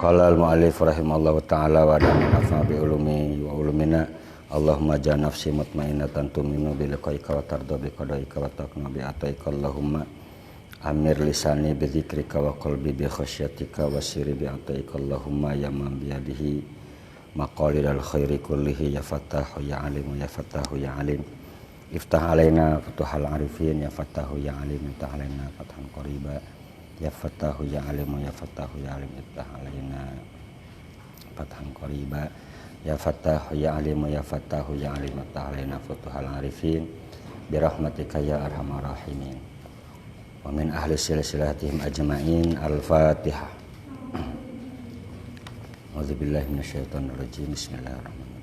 Qala al-mu'allif rahimallahu ta'ala wa nafa'na bi ulumi wa ulumina. Allahumma ja'al nafsi mutmainnatan tu'minu bi liqa'ika wa tarda bi qadaika wa taqna bi ataika. Allahumma amir lisani bi dzikrika wa qalbi bi khasyatika wa sirri bi ataika. Allahumma ya man bi yadihi maqalidal khairi kullihi ya fattahu ya alim ya fattahu ya alim. Iftah alaina futuhal arifin ya fattahu ya alim iftah alaina fathan qariba ya fattahu ya alim ya fattahu ya alim iftah alaina fathan qariba ya fattahu ya alim ya fattahu ya alim iftah alaina futuhal arifin bi rahmatika ya arhamar rahimin wa min ahli silsilatihim ajma'in. Al-Fatihah. A'udzubillahi minasyaitonir rajim. Bismillahirrahmanirrahim.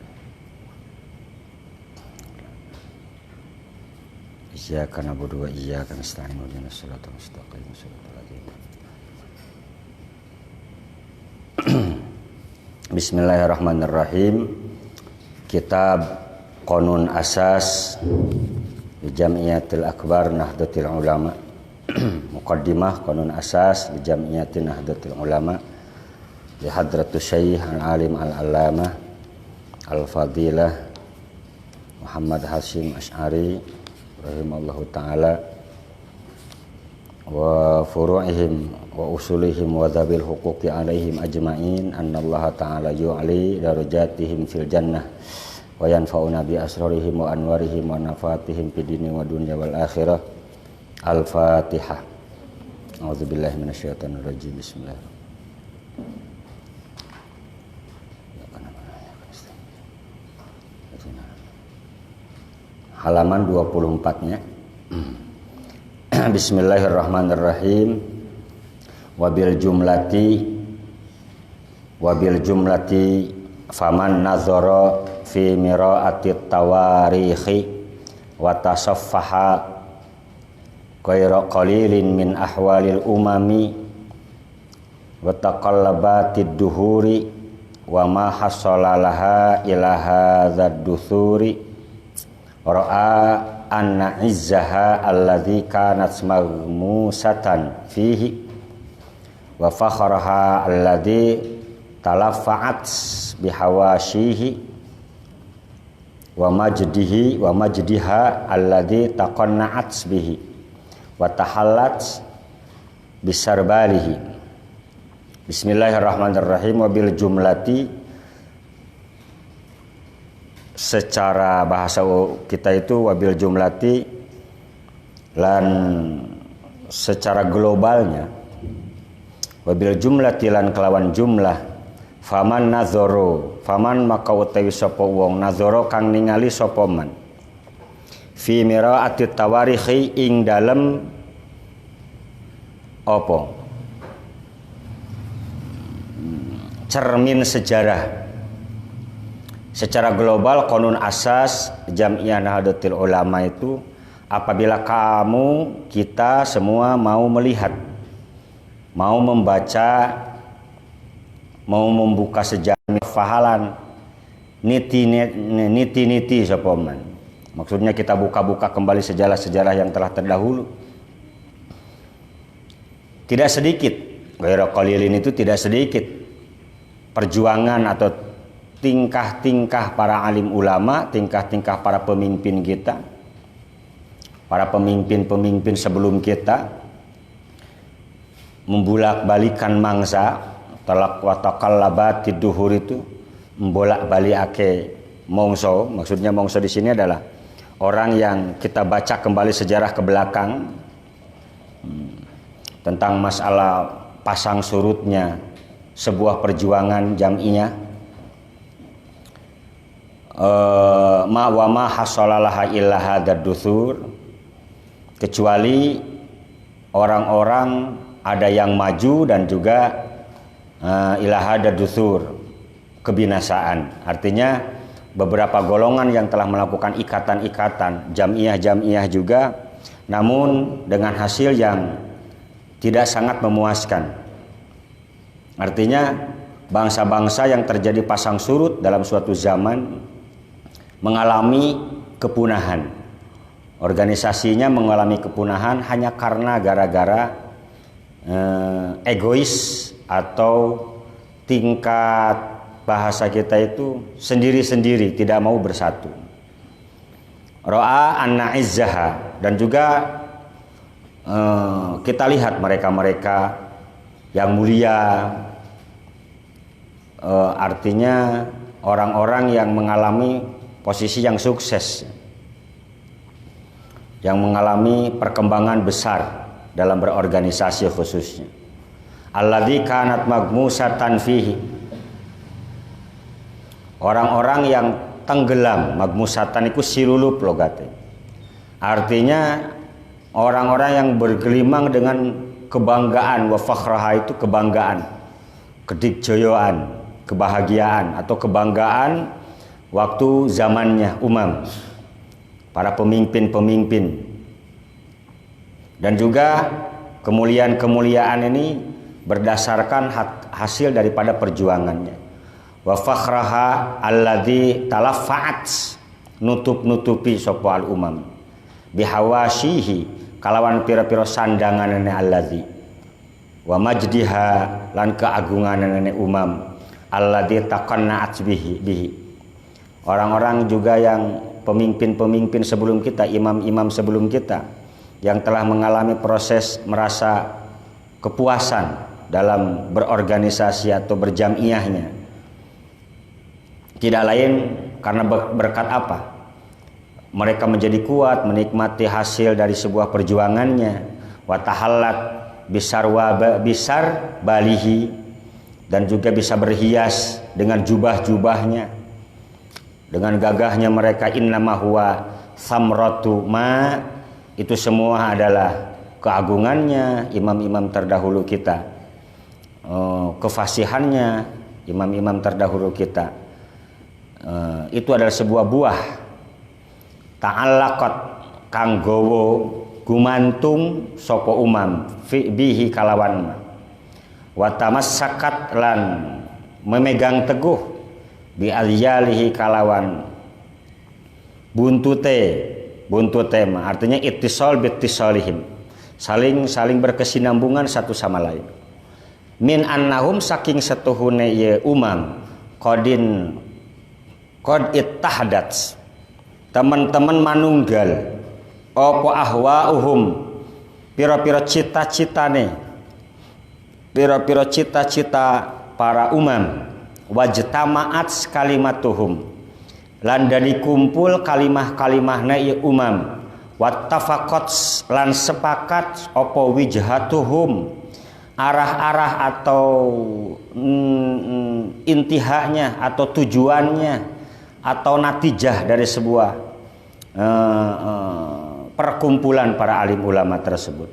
Iyyaka na'budu wa iyyaka nasta'in. Ihdinas siratal mustaqim. Shiratal ladzina. Bismillahirrahmanirrahim. Kitab Qanun Asas di Jamiyatil Akbar Nahdlatul Ulama. Muqaddimah Qanun Asas di Jamiyatil Nahdlatul Ulama di Hadratus Syekh Al-Alim Al-Allamah Al-Fadilah Muhammad Hashim Asy'ari rahimallahu ta'ala wa furu'ihim wa usulihim wa dhabil huquqi alaihim ajma'in annallaha ta'ala yu'li darajatihim fil jannah wa yanfa'una bi asrarihim wa anwarihim wa nafatihim fid dini wa dunya wal akhirah. Al-Fatihah. A'udzubillahi minasyaitonir rajim. Bismillahirrahmanirrahim. Halaman 24-nya. Bismillahirrahmanirrahim. Wabil jumlati faman nazara fi mira'atit tawarikhi wa tasaffaha ghairu qalilin min ahwalil umami wa taqallabatid duhuri wa ma hasala laha ila hadzal duthuri ra'a anna izzaha alladhi kanat maghmusatan fihi wa fakhraha alladhi talaffa'at bihawashihi wa majdiha alladhi taqanna'at bihi wa tahallat bisarbalihi. Bismillahirrahmanirrahim. Wabil jumlati, secara bahasa kita itu wabil jumlati, lan secara globalnya wabil jumlati lan kelawan jumlah faman nazoro faman maka utawi sapa wong nazoro kang ningali sapa man fi miraatit tawarikhi ing dalem apa cermin sejarah. Secara global Qanun Asas Jam'iyah Nahdlatul Ulama itu apabila kita semua mau melihat, mau membaca, mau membuka sejarah fahalan niti sopoman. Maksudnya kita buka-buka kembali sejarah-sejarah yang telah terdahulu. Tidak sedikit, ghairu qalilin itu tidak sedikit perjuangan atau tingkah-tingkah para alim ulama, tingkah-tingkah para pemimpin kita, para pemimpin-pemimpin sebelum kita, membulak-balikan mangsa, talak wa taqallabatid duhur itu, membolak-balikake mongso. Maksudnya mongso di sini adalah orang yang kita baca kembali sejarah ke belakang tentang masalah pasang surutnya sebuah perjuangan jam'iyah. Ma hasalalaha illa hadad duthur, kecuali orang-orang ada yang maju dan juga ila hadad duthur, kebinasaan. Artinya beberapa golongan yang telah melakukan ikatan-ikatan jam'iyah juga, namun dengan hasil yang tidak sangat memuaskan. Artinya bangsa-bangsa yang terjadi pasang surut dalam suatu zaman mengalami kepunahan. Organisasinya mengalami kepunahan hanya karena gara-gara egois atau tingkat bahasa kita itu sendiri-sendiri, tidak mau bersatu. Ra'a anna izzaha, dan juga kita lihat mereka-mereka yang mulia, artinya orang-orang yang mengalami posisi yang sukses, yang mengalami perkembangan besar dalam berorganisasi khususnya. Alladzi kanat magmusatan fihi, orang-orang yang tenggelam. Magmusatan itu silulup logate, artinya orang-orang yang bergelimang dengan kebanggaan. Wa fakhraha itu kebanggaan, kedikjoyoan, kebahagiaan atau kebanggaan waktu zamannya umam, para pemimpin-pemimpin. Dan juga kemuliaan-kemuliaan ini berdasarkan hasil daripada perjuangannya. Wa fakhraha alladzi talaffa'at, nutup-nutupi sapa al umam bihawashihi, kalawan pira-pira sandanganane alladzi, wa majdiha, lan keagunganane umam alladzi taqanna'at bihi, orang-orang juga yang pemimpin-pemimpin sebelum kita, imam-imam sebelum kita, yang telah mengalami proses merasa kepuasan dalam berorganisasi atau berjamiahnya. Tidak lain karena berkat apa? Mereka menjadi kuat menikmati hasil dari sebuah perjuangannya. Wa tahallat bisar balihi, dan juga bisa berhias dengan jubah-jubahnya, dengan gagahnya mereka. Innama huwa samratu ma, itu semua adalah keagungannya imam-imam terdahulu kita, kefasihannya imam-imam terdahulu kita. Itu adalah sebuah buah ta'allaqat kang gowo gumantung sapa umam fi bihi kalawan, wa tamassakat lan memegang teguh bi alyalihi kalawan buntute artinya ittisal bittisalihim, saling berkesinambungan satu sama lain. Min annahum, saking setuhune ye umam, qad ittahadat, teman-teman manunggal apa ahwauhum, pira-pira cita-citane, pira-pira cita-cita para umam, wajtamaat kalimatuhum, lan dari kumpul kalimah-kalimahna ya umam, wattafaqat lan sepakat apa wijhatuhum, arah-arah atau intihanya atau tujuannya atau natijah dari sebuah perkumpulan para alim ulama tersebut.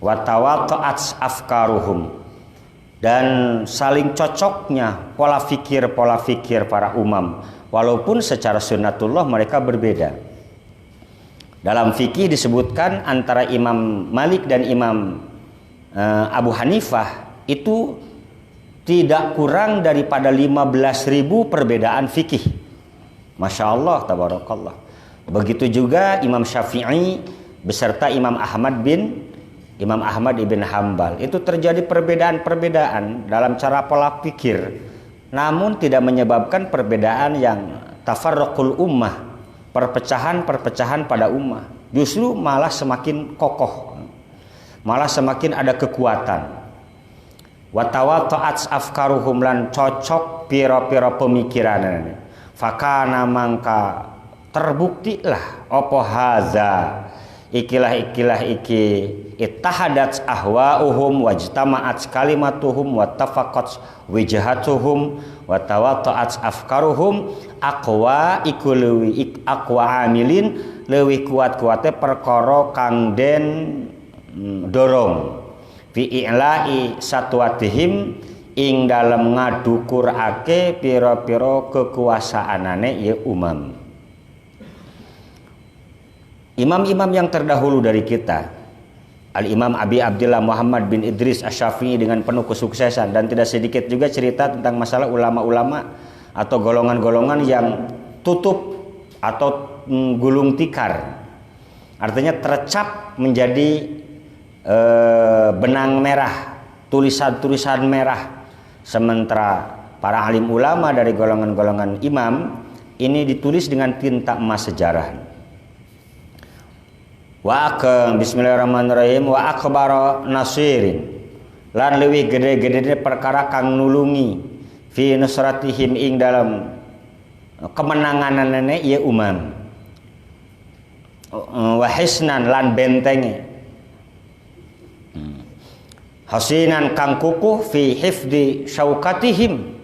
Watawata'at afkaruhum, dan saling cocoknya pola fikir para umam, walaupun secara sunnatullah mereka berbeda. Dalam fikih disebutkan antara Imam Malik dan Imam Abu Hanifah itu tidak kurang daripada 15.000 perbedaan fikih. Masya Allah, tabarakallah. Begitu juga Imam Syafi'i beserta Imam Ahmad ibn Hambal. Itu terjadi perbedaan-perbedaan dalam cara pola pikir, namun tidak menyebabkan perbedaan yang tafarruqul ummah, perpecahan pada ummah. Justru malah semakin kokoh, malah semakin ada kekuatan. Watawata'at afkaruhum, lan cocok pira-pira pemikiran. Fakana mangka terbuktilah opo haza ikilah iki ittahadat ahwauhum wajtama'at kalimatuhum wattafaqat wijhatuhum watawata'at afkaruhum aqwa iku leuwih aqwa amilin, leuwih kuat-kuate perkara kang den dorong fi i'la'i satwatihim, ing dalam ngadukurake pira-pira kekuasaanane ya umam. Imam-imam yang terdahulu dari kita, Al-Imam Abi Abdillah Muhammad bin Idris Asy-Syafi'i dengan penuh kesuksesan, dan tidak sedikit juga cerita tentang masalah ulama-ulama atau golongan-golongan yang tutup atau gulung tikar, artinya tercap menjadi benang merah, tulisan-tulisan merah, Sementara para alim ulama dari golongan-golongan imam ini ditulis dengan tinta emas sejarah. Bismillahirrahmanirrahim. Wa akbara nasirin, lan leuwih gede-gede perkara kang nulungi fi nusratihim ing dalam kemenanganane ieu umam. Wa hisnan lan bentenge, hasinan kang kukuh fi hifdi syaukatihim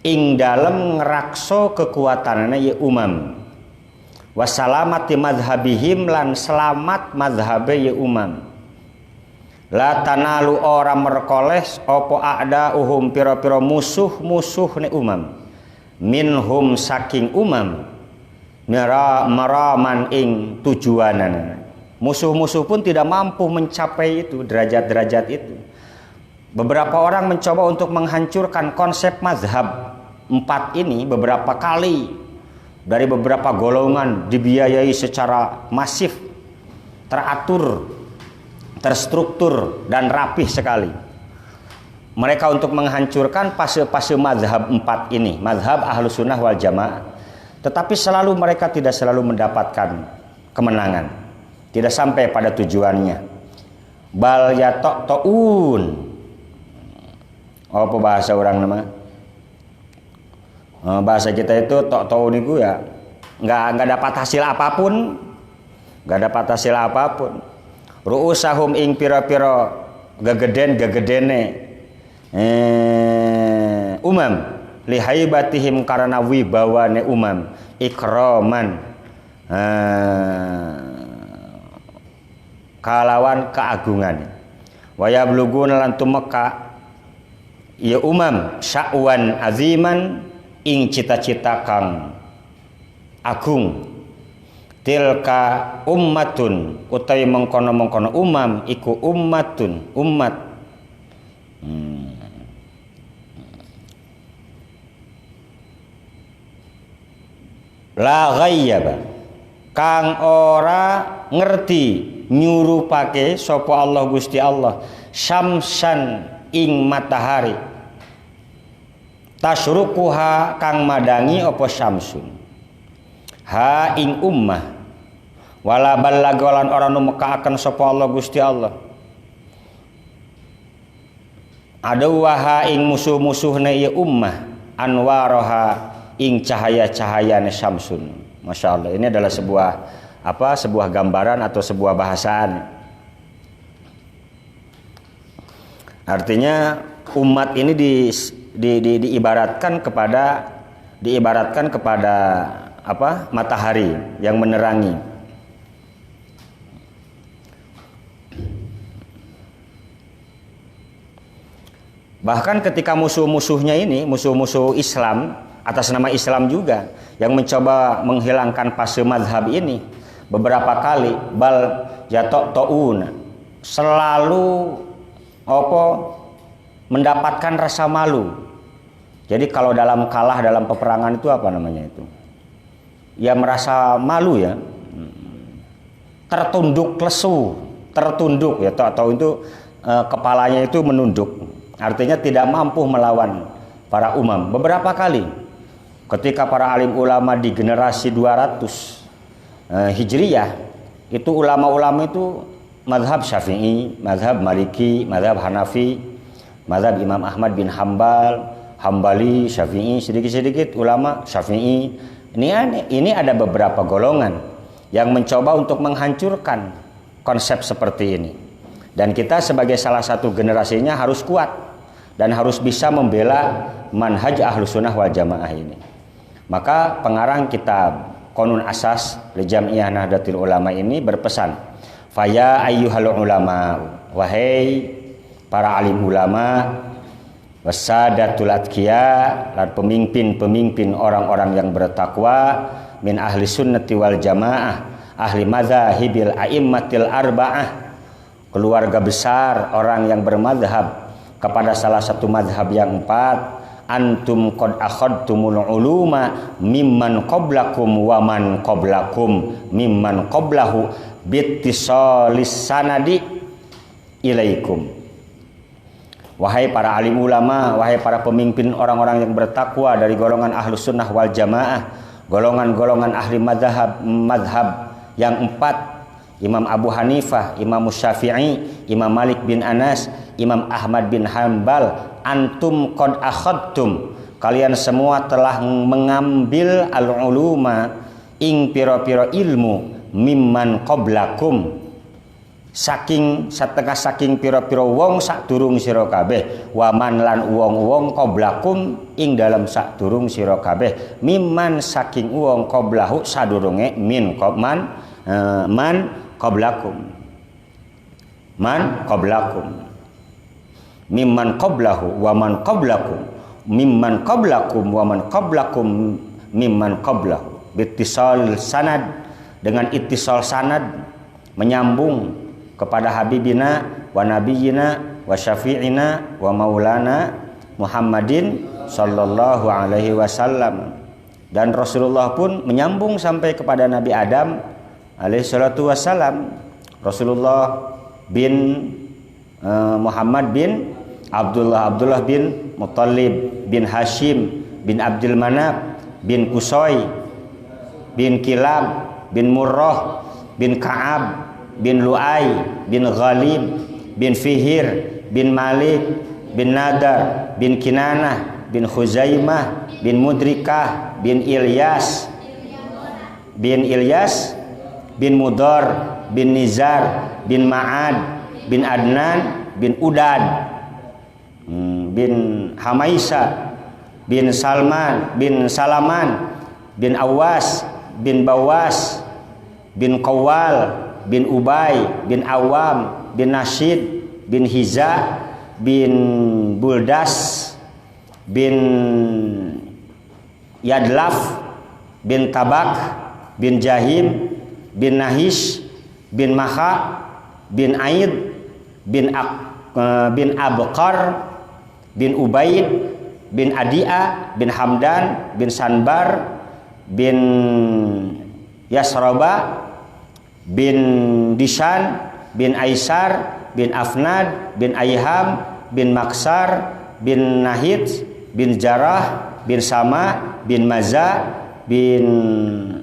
ing dalam ngerakso kekuatanana ya umam. Wasalamati madhabihim lan selamat madhabe ya umam. La tanalu ora merkoleh opo a'da uhum piro-piro musuh-musuh ne umam. Minhum saking umam maraman ing tujuanan. Musuh-musuh pun tidak mampu mencapai itu, derajat-derajat itu. Beberapa orang mencoba untuk menghancurkan konsep mazhab 4 ini beberapa kali, dari beberapa golongan dibiayai secara masif, teratur, terstruktur dan rapih sekali. Mereka untuk menghancurkan fase-fase mazhab 4 ini, mazhab Ahlus Sunnah wal Jamaah. Tetapi selalu mereka tidak selalu mendapatkan kemenangan, tidak sampai pada tujuannya. Bal yata'un. Apa bahasa orang nama? Bahasa kita itu tok-tok niku ya nggak dapat hasil apapun, ru'usahum ing pira-pira gegeden-gegedene umam lihaibatihim karena wibawane umam ikraman kalawan keagungan waya blugun lan tumeka ya umam sya'wan aziman ing cita-cita kang agung. Tilka ummatun utawi mengkono-mengkono umam iku ummatun umat la ghayyaba kang ora ngerti nyurupake sapa Allah Gusti Allah syamsan ing matahari tasyruquha kang madangi apa syamsun ha ing ummah wala ballagalan ora numekaaken sapa Allah Gusti Allah adawaha ing musuh-musuhne ieu ummah anwaraha ing cahaya-cahayane syamsun. Masya Allah, ini adalah sebuah gambaran atau sebuah bahasaan. Artinya umat ini diibaratkan kepada matahari yang menerangi. Bahkan ketika musuh-musuhnya ini, musuh-musuh Islam atas nama Islam juga yang mencoba menghilangkan fase mazhab ini beberapa kali bal yata'un selalu mendapatkan rasa malu. Jadi kalau dalam peperangan itu apa namanya itu? Ya merasa malu ya. Tertunduk lesu, tertunduk ya atau itu kepalanya itu menunduk. Artinya tidak mampu melawan para umam. Beberapa kali ketika para alim ulama di generasi 200 Hijriyah itu ulama-ulama itu mazhab Syafi'i, mazhab Maliki, mazhab Hanafi, mazhab Imam Ahmad bin Hambal, Hambali, Syafi'i, sedikit-sedikit ulama Syafi'i. Ini ada beberapa golongan yang mencoba untuk menghancurkan konsep seperti ini. Dan kita sebagai salah satu generasinya harus kuat dan harus bisa membela manhaj Ahlus Sunnah wal Jamaah ini. Maka pengarang kitab Qanun Asas li Jam'iyah Nahdlatul Ulama ini berpesan, "Faya ayyuhal ulama, wahai para alim ulama, wasadatul atqiya, dan pemimpin-pemimpin orang-orang yang bertakwa, min ahli sunnati wal jamaah, ahli madzahibil a'immatil arba'ah, keluarga besar orang yang bermadhab kepada salah satu madhab yang 4, antum qad akhadtumul uluma mimman qablakum wa man qablakum mimman qablahu bittisalis sanadi ilaikum." Wahai para alim ulama, wahai para pemimpin orang-orang yang bertakwa dari golongan ahlus sunnah wal jamaah, golongan-golongan ahli madhab yang 4, Imam Abu Hanifah, Imam Syafi'i, Imam Malik bin Anas, Imam Ahmad bin Hanbal, antum qad akhadtum, kalian semua telah mengambil al-uluma ing piro-piro ilmu mimman qablakum, saking piro-piro wong sadurung sira kabeh, waman lan wong-wong qablakum ing dalam sadurung sira kabeh, mimman saking wong qablahu sadurunge min man qablakum, man qablakum, mimman qablahu waman qablakum, mimman qablakum waman qablakum mimman qablahu, bittisal sanad, dengan ittisal sanad menyambung kepada habibina wa nabiyina wa syafi'ina wa maulana Muhammadin sallallahu alaihi wasallam. Dan Rasulullah pun menyambung sampai kepada Nabi Adam alaihi salatu wasallam. Rasulullah bin Muhammad bin Abdullah bin Muttalib bin Hashim bin Abdul Manaf bin Qusay bin Kilab bin Murrah bin Ka'ab bin Lu'ay bin Ghalib bin Fihir bin Malik bin Nadar bin Kinanah bin Khuzaimah bin Mudrikah bin Ilyas bin Mudar bin Nizar bin Ma'ad bin Adnan bin Udad bin Hamaisa bin Salman bin Salaman bin Awas bin Bawas bin Qawwal bin Ubay bin Awam bin Nasyid bin Hiza bin Buldas bin Yadlaf bin Tabak bin Jahim bin Nahish bin Maha bin Aid bin Abqar bin Ubaid bin Adia bin Hamdan bin Sanbar bin Yasraba bin Dishan bin Aisar bin Afnad bin Ayham bin Maksar bin Nahid bin Jarah bin Sama bin Maza bin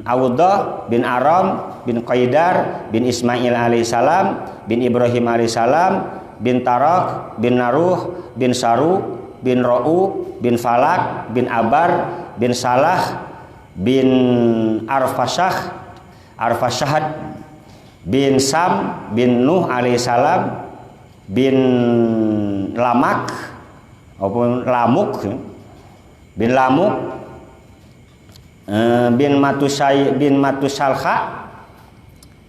Awdah bin Aram bin Qaidar bin Ismail alaihissalam bin Ibrahim alaihissalam bin Tarak bin Naruh bin Saru bin Ra'u bin Falak bin Abar bin Salah bin Arfashahad bin Sam bin Nuh alaihissalam bin Lamak maupun Lamuk bin Lamuk bin Matusalha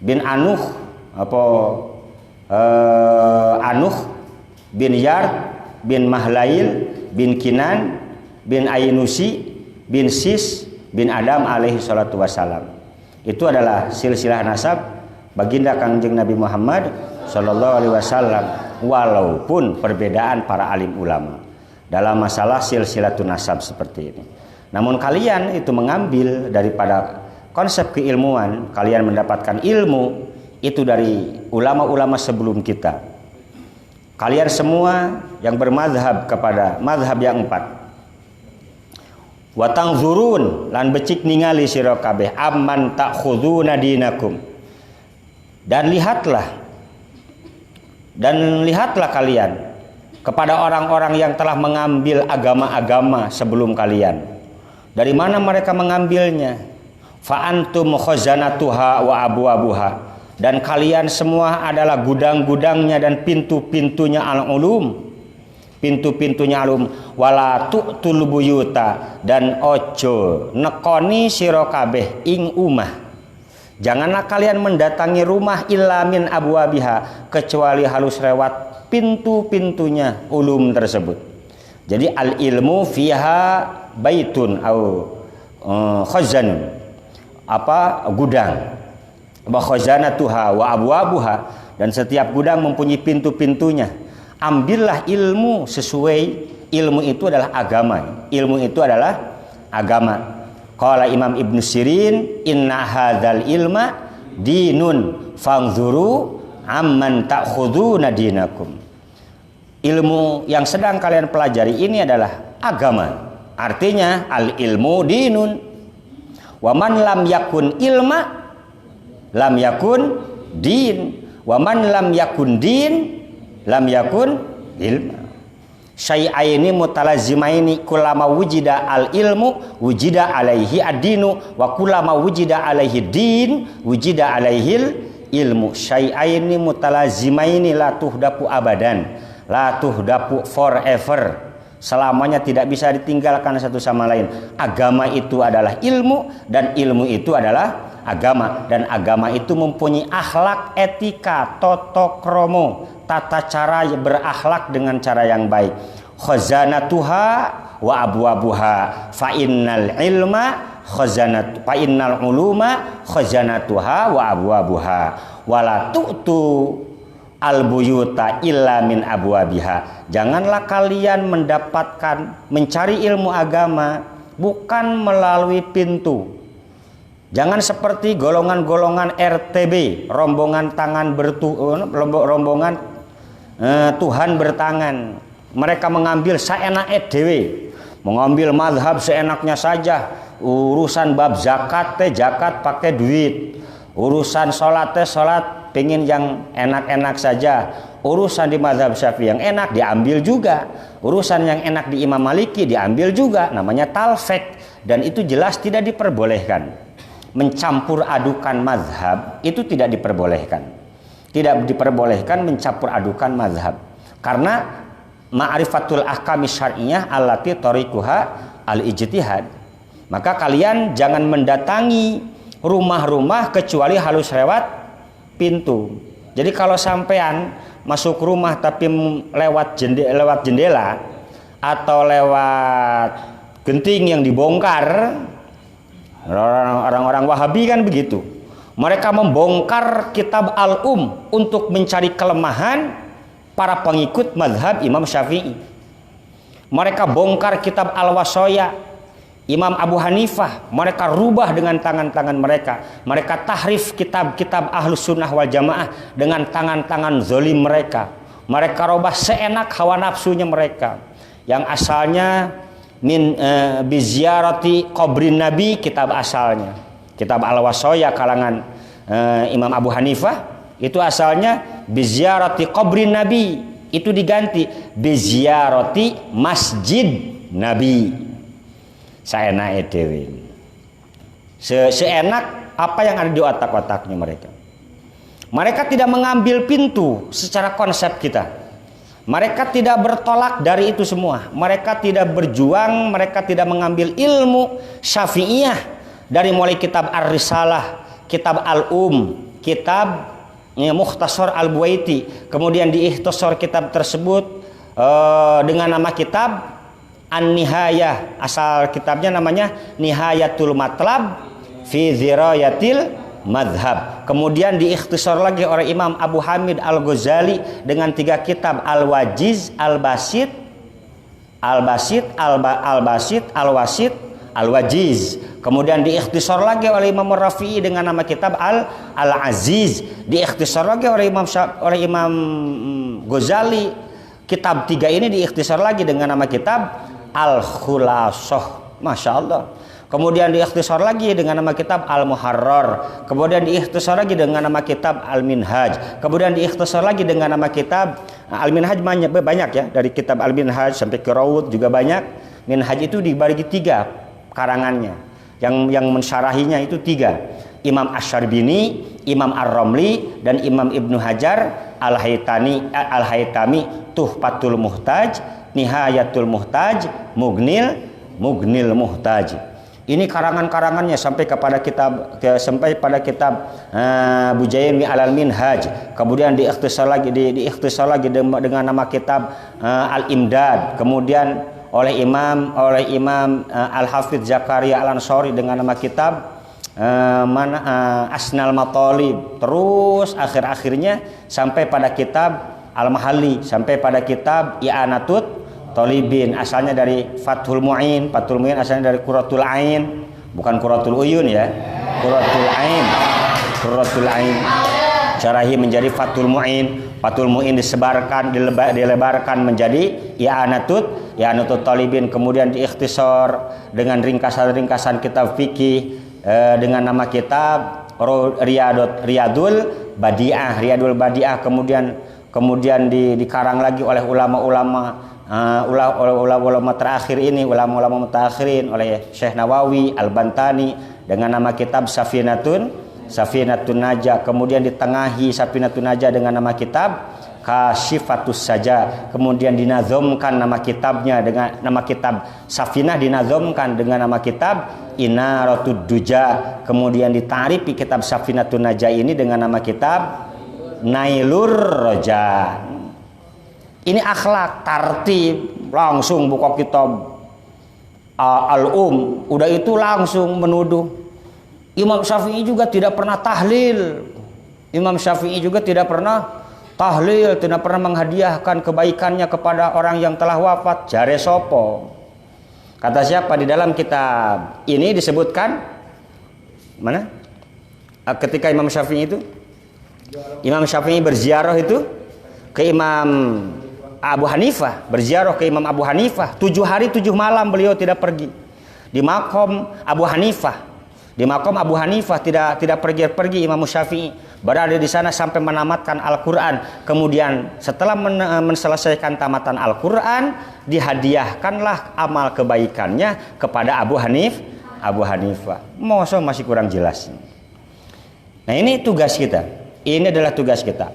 bin Anuh Anuh bin Yard bin Mahlail bin Kinan bin Ainusi bin Sis bin Adam alaihi salatu wassalam. Itu adalah silsilah nasab baginda Kangjeng Nabi Muhammad sallallahu alaihi wasallam, walaupun perbedaan para alim ulama dalam masalah silsilatun nasab seperti ini. Namun kalian itu mengambil daripada konsep keilmuan, kalian mendapatkan ilmu itu dari ulama-ulama sebelum kita. Kalian semua yang bermadhab kepada madhab yang 4. Wa tangzurun lan becik ningali sira kabeh amman ta'khuduna dinakum. Dan lihatlah kalian kepada orang-orang yang telah mengambil agama-agama sebelum kalian. Dari mana mereka mengambilnya? Fa antum khazanatuha wa abwabuha. Dan kalian semua adalah gudang-gudangnya dan pintu-pintunya al-ulum. Pintu-pintunya alum. Wala tu'tul buyuta, dan ojo nekoni sira kabeh ing umah. Janganlah kalian mendatangi rumah illa min abwabiha, kecuali halus lewat pintu-pintunya ulum tersebut. Jadi al ilmu fiha baitun au khazanun, gudang. Wa khazanatuha wa abwabuha, dan setiap gudang mempunyai pintu-pintunya. Ambillah ilmu sesuai, ilmu itu adalah agama. Ilmu itu adalah agama. Qala Imam Ibnu Sirin, inna hadzal ilma dinun fangzuru amman ta'khuduna dinakum. ilmu yang sedang kalian pelajari ini adalah agama. Artinya al ilmu dinun. Wa man lam yakun ilma lam yakun din. Wa man lam yakun din lam yakun ilma. Syai'aini mutalazimaini kullama wujida al ilmu wujida alaihi ad-dinu wa kullama wujida alaihi din wujida alaihil ilmu. Syai'aini mutalazimaini la tuhdapu abadan, la tuhdapu forever, selamanya tidak bisa ditinggalkan satu sama lain. Agama itu adalah ilmu dan ilmu itu adalah agama, dan agama itu mempunyai akhlak, etika, toto kromo, tata cara berakhlak dengan cara yang baik. Khazanatuha wa abwabuha fa innal ilma khazanat fa innal uluma khazanatuha wa abwabuha wala tu'tu al buyuta illa min abwabiha. Janganlah kalian mencari ilmu agama bukan melalui pintu. Jangan seperti golongan-golongan RTB, rombongan Tuhan bertangan. Mereka mengambil saenake dhewe, mengambil mazhab seenaknya saja. Urusan bab zakat zakat pakai duit, urusan sholat sholat pengen yang enak-enak saja. Urusan di mazhab Syafi'i yang enak diambil juga, urusan yang enak di Imam Maliki diambil juga. Namanya talfek, dan itu jelas tidak diperbolehkan. Mencampur adukan mazhab itu tidak diperbolehkan. Tidak diperbolehkan mencampur adukan mazhab, karena ma'rifatul ahkami syar'iyyah allati tariquha al-ijtihad. Maka kalian jangan mendatangi rumah-rumah kecuali harus lewat pintu. Jadi kalau sampean masuk rumah tapi lewat jendela atau lewat genting yang dibongkar, orang-orang Wahabi kan begitu. Mereka membongkar kitab Al-Um untuk mencari kelemahan para pengikut mazhab Imam Syafi'i. Mereka bongkar kitab Al-Wasoya Imam Abu Hanifah, mereka rubah dengan tangan-tangan mereka. Mereka tahrif kitab-kitab Ahlus Sunnah wal Jamaah dengan tangan-tangan zalim mereka. Mereka rubah seenak hawa nafsunya mereka. Yang asalnya min biziarati qabrin Nabi, kitab asalnya. Kitab Al-Wasoya kalangan Imam Abu Hanifah itu asalnya biziarati qabrin Nabi, itu diganti biziarati masjid Nabi. Seenak dewe. Seenak apa yang ada di otak-otaknya mereka. Mereka tidak mengambil pintu secara konsep kita. Mereka tidak bertolak dari itu semua. Mereka tidak berjuang, mereka tidak mengambil ilmu Syafi'iyah dari mulai kitab Ar-Risalah, kitab Al-Um, kitab Mukhtasar Al-Buaiti. Kemudian diikhtisar kitab tersebut dengan nama kitab An-Nihayah. Asal kitabnya namanya Nihayatul Matlab fi Zirayatil Madhab. Kemudian diikhtisar lagi oleh Imam Abu Hamid Al-Ghazali dengan 3 kitab Al-Wajiz, Al-Basit, Al-Wasit, Al-Wajiz. Kemudian diikhtisar lagi oleh Imam Rafi'i dengan nama kitab Al-Aziz. Diikhtisar lagi oleh Imam Ghazali. Kitab 3 ini diikhtisar lagi dengan nama kitab Al-Khulasah. Masya Allah. Kemudian diikhtisar lagi dengan nama kitab Al-Muharrar. Kemudian diikhtisar lagi dengan nama kitab Al-Minhaj. Kemudian diikhtisar lagi dengan nama kitab Al-Minhaj, banyak ya. Dari kitab Al-Minhaj sampai ke Rawud juga banyak. Minhaj itu dibagi 3 karangannya. Yang mensyarahinya itu 3. Imam Asy-Syarbini, Imam Ar-Ramli, dan Imam Ibnu Hajar Al-Haytami. Tuhfatul Muhtaj, Nihayatul Muhtaj, Mugnil Muhtaj. Ini karangan-karangannya sampai pada kitab Bujaimi Alal Minhaj. Kemudian diikhtisar lagi dengan nama kitab Al-Imdad. Kemudian oleh Imam Al-Hafidz Zakaria Al-Ansari dengan nama kitab Asnal Matalib. Terus akhir-akhirnya sampai pada kitab Al-Mahalli, sampai pada kitab I'anatut Talibin, asalnya dari Fathul Mu'in. Fathul Mu'in asalnya dari Qurratul Ain, bukan Qurratul Uyun ya. Qurratul Ain. syarahi menjadi Fathul Mu'in. Fathul Mu'in dilebarkan menjadi I'anatut Talibin, kemudian diikhtisar dengan ringkasan-ringkasan kitab fikih dengan nama kitab Riyadul Badi'ah, kemudian dikarang lagi oleh ulama terakhir ini, ulama mutakhirin, oleh Syekh Nawawi Al-Bantani dengan nama kitab Safinatun Najah, kemudian ditengahi Safinatun Najah dengan nama kitab Kasyifatus Saja, kemudian dinazomkan nama kitabnya dengan nama kitab Safinah, dinazomkan dengan nama kitab Inaratud Duja, kemudian ditarifi kitab Safinatun Najah ini dengan nama kitab Nailur Roja. Ini akhlak, tartib, langsung buka kitab udah itu langsung menuduh. Imam Syafi'i juga tidak pernah tahlil. Tidak pernah menghadiahkan kebaikannya kepada orang yang telah wafat. Jare sopo. Kata siapa di dalam kitab ini disebutkan mana? Ketika Imam Syafi'i berziarah itu ke Imam Abu Hanifah, berziarah ke Imam Abu Hanifah, 7 hari 7 malam beliau tidak pergi di makom Abu Hanifah. Tidak pergi Imam Syafi'i, berada di sana sampai menamatkan Al-Quran. Kemudian setelah menyelesaikan tamatan Al-Quran, dihadiahkanlah amal kebaikannya kepada Abu Hanifah. Masa masih kurang jelas. Nah, ini tugas kita. Ini adalah tugas kita.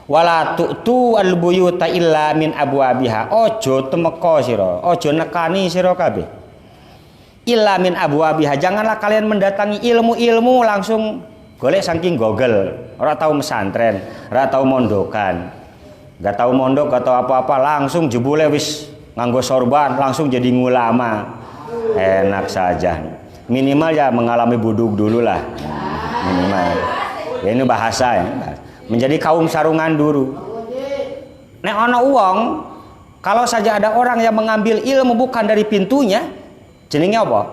Wala tu'tu al-buyuta illa min abwabiha. Ojo temeka sira, ojo nekani sira kabeh. Illa min abwabiha. Janganlah kalian mendatangi ilmu langsung golek saking Google. Ora tahu pesantren, ora tahu mondokan. Enggak tahu mondok, enggak tahu apa-apa, langsung jebule wis nganggo sorban, langsung jadi ngulama. Enak saja. Minimal ya mengalami buduk dulu lah. Minimal. Ya, ini bahasa ya. Menjadi kaum sarungan dulu. Nek ana uang, kalau saja ada orang yang mengambil ilmu bukan dari pintunya, jenenge apa?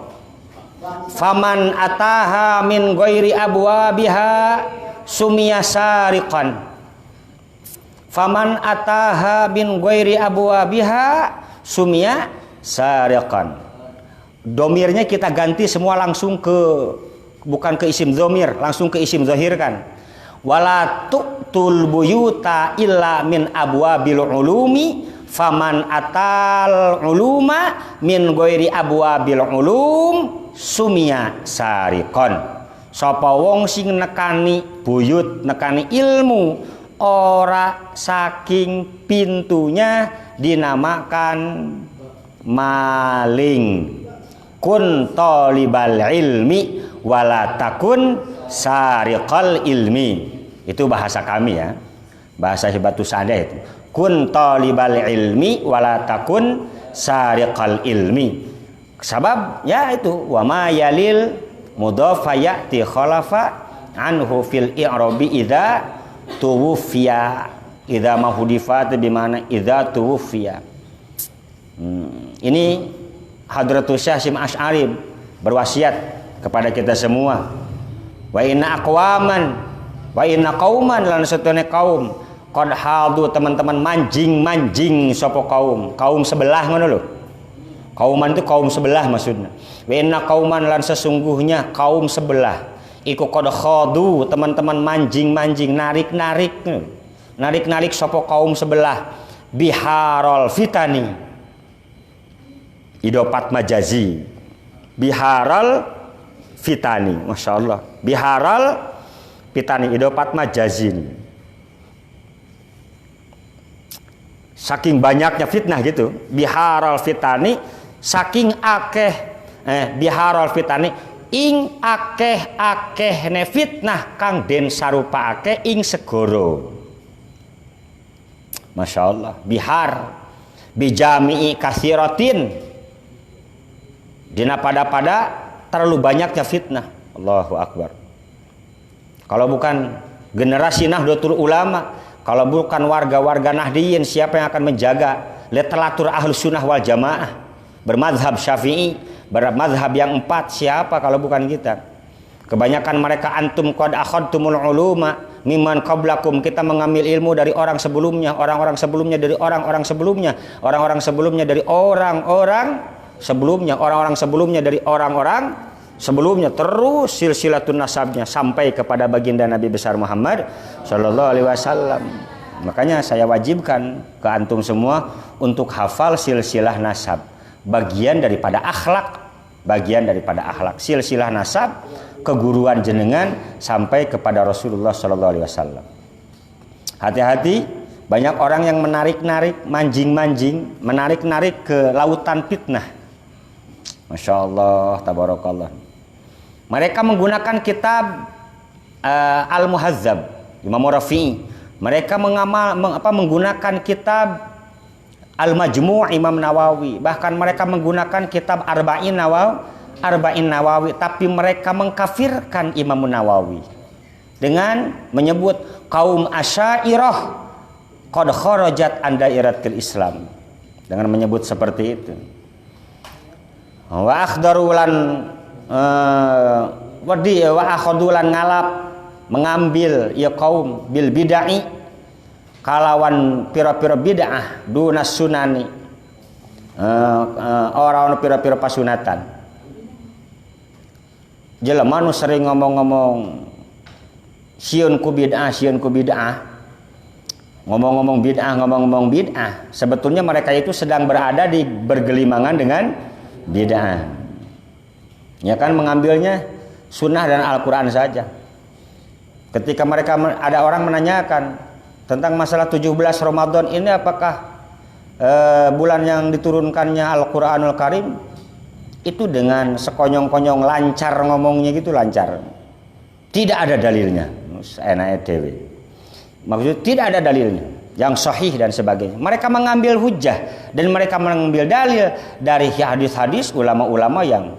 Faman ataha min ghairi abwabiha sumiya sariqan. Faman ataha min ghairi abwabiha sumiya sariqan. Domirnya kita ganti semua langsung bukan ke isim domir, langsung ke isim zahir kan. Wala tu'tul buyuta illa min abwabil ulumi faman atal uluma min ghairi abwabil ulum sumia sariqon. Sapa wong sing nekani buyut, nekani ilmu ora saking pintunya dinamakan maling. Kun talibal ilmi wala takun sariqal ilmi. Itu bahasa kami ya, bahasa Hibatus Sadah itu. Kun talibal ilmi wala takun sariqal ilmi. Sebab ya itu wa ma yalil mudhafa ya'ti khalafa anhu fil i'rabi idza tuwfiya. Idza mahudifat bimana idza tuwfiya. Ini Hadratus Syekh Hasyim Asy'ari berwasiat kepada kita semua. Wa inna aqwaman wa inna qauman lan satune kaum qad hadu, teman-teman manjing sapa kaum sebelah ngono lho. Kauman itu kaum sebelah maksudnya. Wa inna qauman lan sesungguhnya kaum sebelah iku qad khadu, teman-teman manjing narik sapa kaum sebelah biharul fitani. Idopat majazi biharal fitani, masya Allah. Biharal fitani, idopat majazi. Saking banyaknya fitnah gitu. Biharal fitani, saking akeh biharal fitani, ing akeh ne fitnah kang den sarupa akeh ing segoro. Masya Allah. Bihar bijami'i kasiratin. Dina pada terlalu banyaknya fitnah. Allahu Akbar. Kalau bukan generasi Nahdlatul Ulama, kalau bukan warga-warga Nahdiyin, siapa yang akan menjaga literatur Ahlus Sunnah wal Jamaah bermadzhab Syafi'i, bermadzhab yang 4? Siapa kalau bukan kita? Kebanyakan mereka antum qad akhadtumul uluma mimman qablakum, kita mengambil ilmu dari orang sebelumnya, orang-orang sebelumnya dari orang-orang sebelumnya, orang-orang sebelumnya dari orang-orang sebelumnya, orang-orang sebelumnya dari orang-orang sebelumnya, terus silsilatun nasabnya sampai kepada baginda Nabi besar Muhammad sallallahu alaihi wasallam. Makanya saya wajibkan ke antum semua untuk hafal silsilah nasab, bagian daripada akhlak, bagian daripada akhlak, silsilah nasab keguruan jenengan sampai kepada Rasulullah sallallahu alaihi wasallam. Hati-hati, banyak orang yang menarik-narik, manjing-manjing, menarik-narik ke lautan fitnah. Masya Allah, tabarakallah. Mereka menggunakan kitab Al-Muhazzab, Imam Rafi'i. Mereka menggunakan kitab Al-Majmu' Imam Nawawi. Bahkan mereka menggunakan kitab Arba'in Nawawi. Tapi mereka mengkafirkan Imam Nawawi dengan menyebut kaum Asy'ariyah qad kharajat an dairatil Islam, dengan menyebut seperti itu. Wa akhdarulan wa akhadulan ngalap, mengambil ya kaum bil bid'ah, kalawan pira-pira bid'ah dunas sunani, orang pira-pira pasunatan. Jelema nu sering ngomong-ngomong sieun ku bid'ah, ngomong-ngomong bid'ah, sebetulnya mereka itu sedang berada di bergelimangan dengan bid'ah. Ya kan, mengambilnya sunnah dan Al-Quran saja. Ketika mereka, ada orang menanyakan tentang masalah 17 Ramadan ini, apakah bulan yang diturunkannya Al-Quranul Karim, itu dengan sekonyong-konyong lancar ngomongnya gitu, lancar. Tidak ada dalilnya. Enaknya dewe. Maksudnya tidak ada dalilnya yang sahih dan sebagainya. Mereka mengambil hujah dan mereka mengambil dalil dari hadis-hadis ulama-ulama yang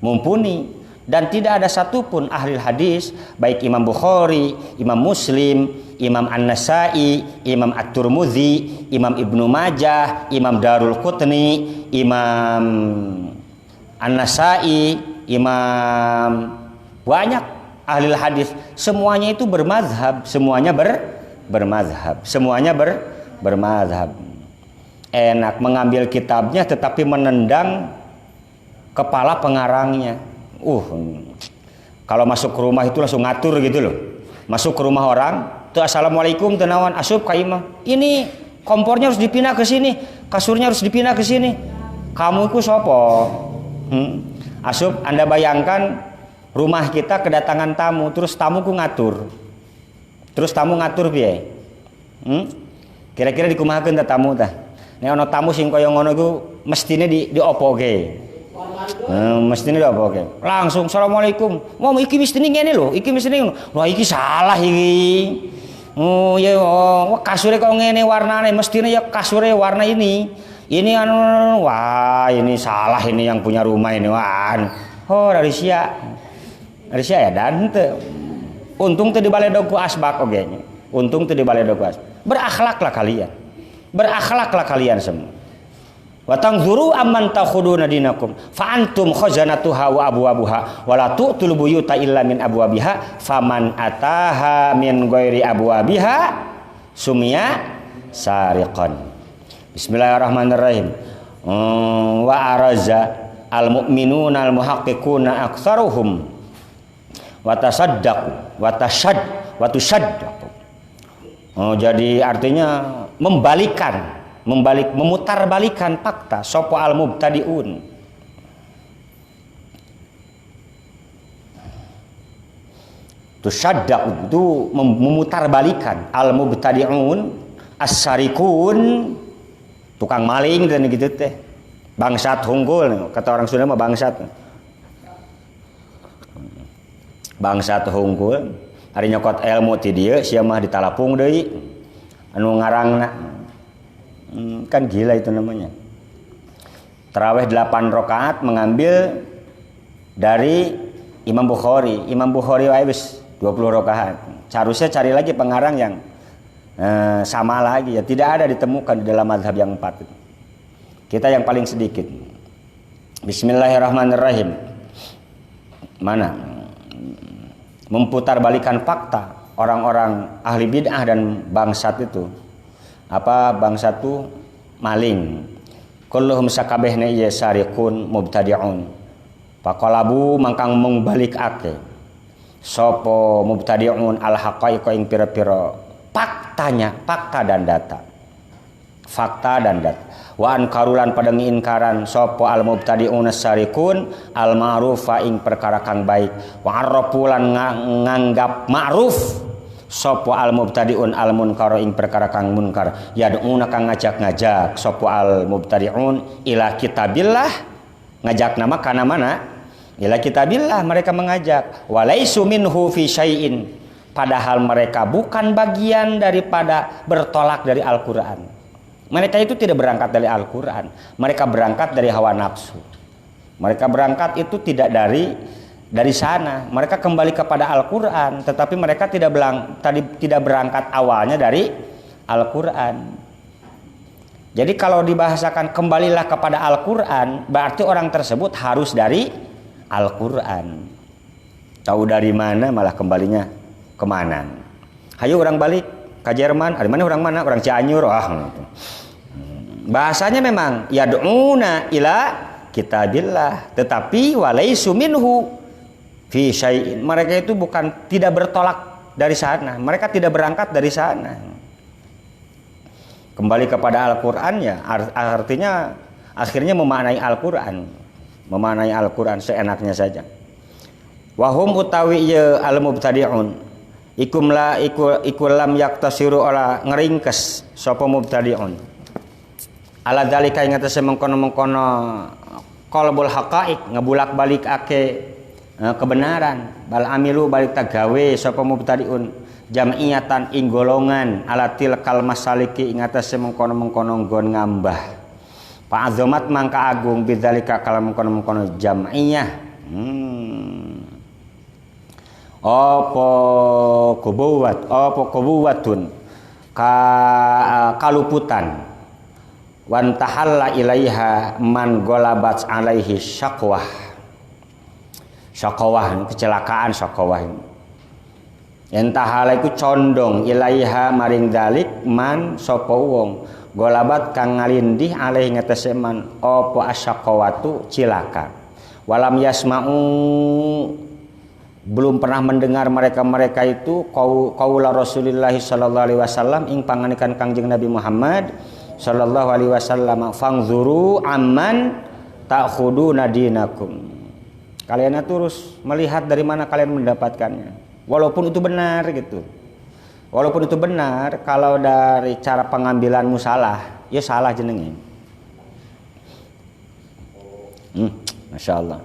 mumpuni, dan tidak ada satupun ahli hadis, baik Imam Bukhari, Imam Muslim, Imam An-Nasai, Imam At-Tirmidzi, Imam Ibnu Majah, Imam Darul Qutni, Imam An-Nasai, Imam, banyak ahli hadis, semuanya itu bermazhab, semuanya bermazhab, semuanya bermazhab. Enak mengambil kitabnya tetapi menendang kepala pengarangnya. Kalau masuk ke rumah itu langsung ngatur gitu loh. Masuk ke rumah orang, tuh assalamualaikum tenawan asup ka imah. Ini kompornya harus dipindah ke sini, kasurnya harus dipindah ke sini. Kamu ku sopo? Asup, Anda bayangkan rumah kita kedatangan tamu, terus tamu ku ngatur. Terus tamu ngatur piye? Kira-kira dikumahakeun teh tamu teh. Nek ana tamu sing kaya ngono ku mestine diopoke. Mestine diopoke. Langsung assalamualaikum. Wah, iki mestine ngene lho, iki mestine ngono. Wah, iki salah iki. Oh ya, wah kasure kok ngene warnane, mestine ya kasure warna ini. Ini anu, wah ini salah, ini yang punya rumah ini. Wah, oh dari sia ya dan teu. Untung teu dibaledog ku asbak oge. Untung teu dibaledog ku asbak. Berakhlaklah kalian. Berakhlaklah kalian semua. Wa tanzuru amman takhuduna dinakum fa antum khazanatuha wa abwabuha wa la tu'tul buyuta illa min abwabiha faman ataha min ghairi abwabiha sumia sariqan. Bismillahirrahmanirrahim. Wa araza al mu'minuna al muhaqqiquna aktsaruhum wa tasaddaqu wa tusaddaqu. Jadi artinya memutarbalikan fakta, sopo al mubtadiun. Tusaddaq itu memutarbalikan, al mubtadiun as-sarikun, tukang maling dan gitu teh. Bangsat hunggul, kata orang Sunda mah bangsat. Bangsat hunggul, hari nyokot ilmu ti dieu sia mah ditalapung deui. Anu ngarangna kan gila itu namanya. Tarawih 8 rakaat mengambil dari Imam Bukhari. Imam Bukhari wae wis 20 rakaat. Harusnya cari lagi pengarang yang sama lagi ya, tidak ada ditemukan di dalam mazhab yang 4 itu. Kita yang paling sedikit. Bismillahirrahmanirrahim. Mana? Memutarbalikan fakta. orang-orang ahli bid'ah dan bangsat itu. Apa bangsat itu? Maling. Kulluhum sakabehna ieu sariqun mubtadi'un. Faqalabu mangkang mung balikake. Sopo mubtadi'un al haqaiqa ing pira-pira fakta dan data. Fakta dan data. Wa ankarulan pada ngiinkaran sopo al mubtadi'un sariqun al ma'rufa ing perkara kang baik. Wa arrafulan nganggap ma'ruf sopo al mubtadi'un al munkar ing perkara kang munkar. Yad'una kang ngajak-ngajak sopo al mubtadi'un ila kitabillah, ngajak nama kana mana? Ila kitabillah, mereka mengajak. Walaisu minhu fi syai'in, padahal mereka bukan bagian daripada bertolak dari Al-Qur'an. Mereka itu tidak berangkat dari Al-Quran. Mereka berangkat dari hawa nafsu. Mereka berangkat itu tidak dari sana. Mereka kembali kepada Al-Quran. Tetapi mereka tidak berangkat awalnya dari Al-Quran. Jadi kalau dibahasakan kembalilah kepada Al-Quran, berarti orang tersebut harus dari Al-Quran. Tahu dari mana malah kembalinya kemana. Hayo orang balik ke Jerman. Dari mana orang mana? Orang Cianjur. Bahasanya memang yad'una ila kitabillah, tetapi walaisu minhu fi syai'in. Mereka itu bukan tidak bertolak dari sana. Mereka tidak berangkat dari sana. Kembali kepada Al-Qur'an ya artinya akhirnya memaknai Al-Qur'an. Memaknai Al-Qur'an seenaknya saja. Wa hum utawi ya al-mubtadi'un. Ikum lam yaktasiru ala ngeringkes sapa mubtadi'un. Ala dalika ing atase mengkono-mengkono qalbul haqaiq, ngebulak-balik ake kebenaran. Bal amilu balik tagawe sapa mubtadiun jam'iyatan ing golongan ala tilkal masaliki ing atase mengkono-mengkono nggon ngambah. Fa azamat mangka agung bidzalika kala mengkono-mengkono jam'iyah. Apa kubuwatun kaluputan. Wan tahalla ilaiha man golabat alaihi syaqwah. Syaqwah kecelakaan syaqwah. Entahala iku condong ilaiha maring dalik man sapa wong golabat kang ngalindih alaihi ngatese man apa asyaqwatu cilaka. Walam yasma'u, belum pernah mendengar mereka itu qaula Rasulullah sallallahu alaihi wasallam ing panganikan Kangjeng Nabi Muhammad sallallahu alaihi wasallam, fangzuru amman ta'khuduna dinakum. Kalian terus melihat dari mana kalian mendapatkannya. Walaupun itu benar gitu. Walaupun itu benar, kalau dari cara pengambilanmu salah, ya salah jenenge. Masya Allah.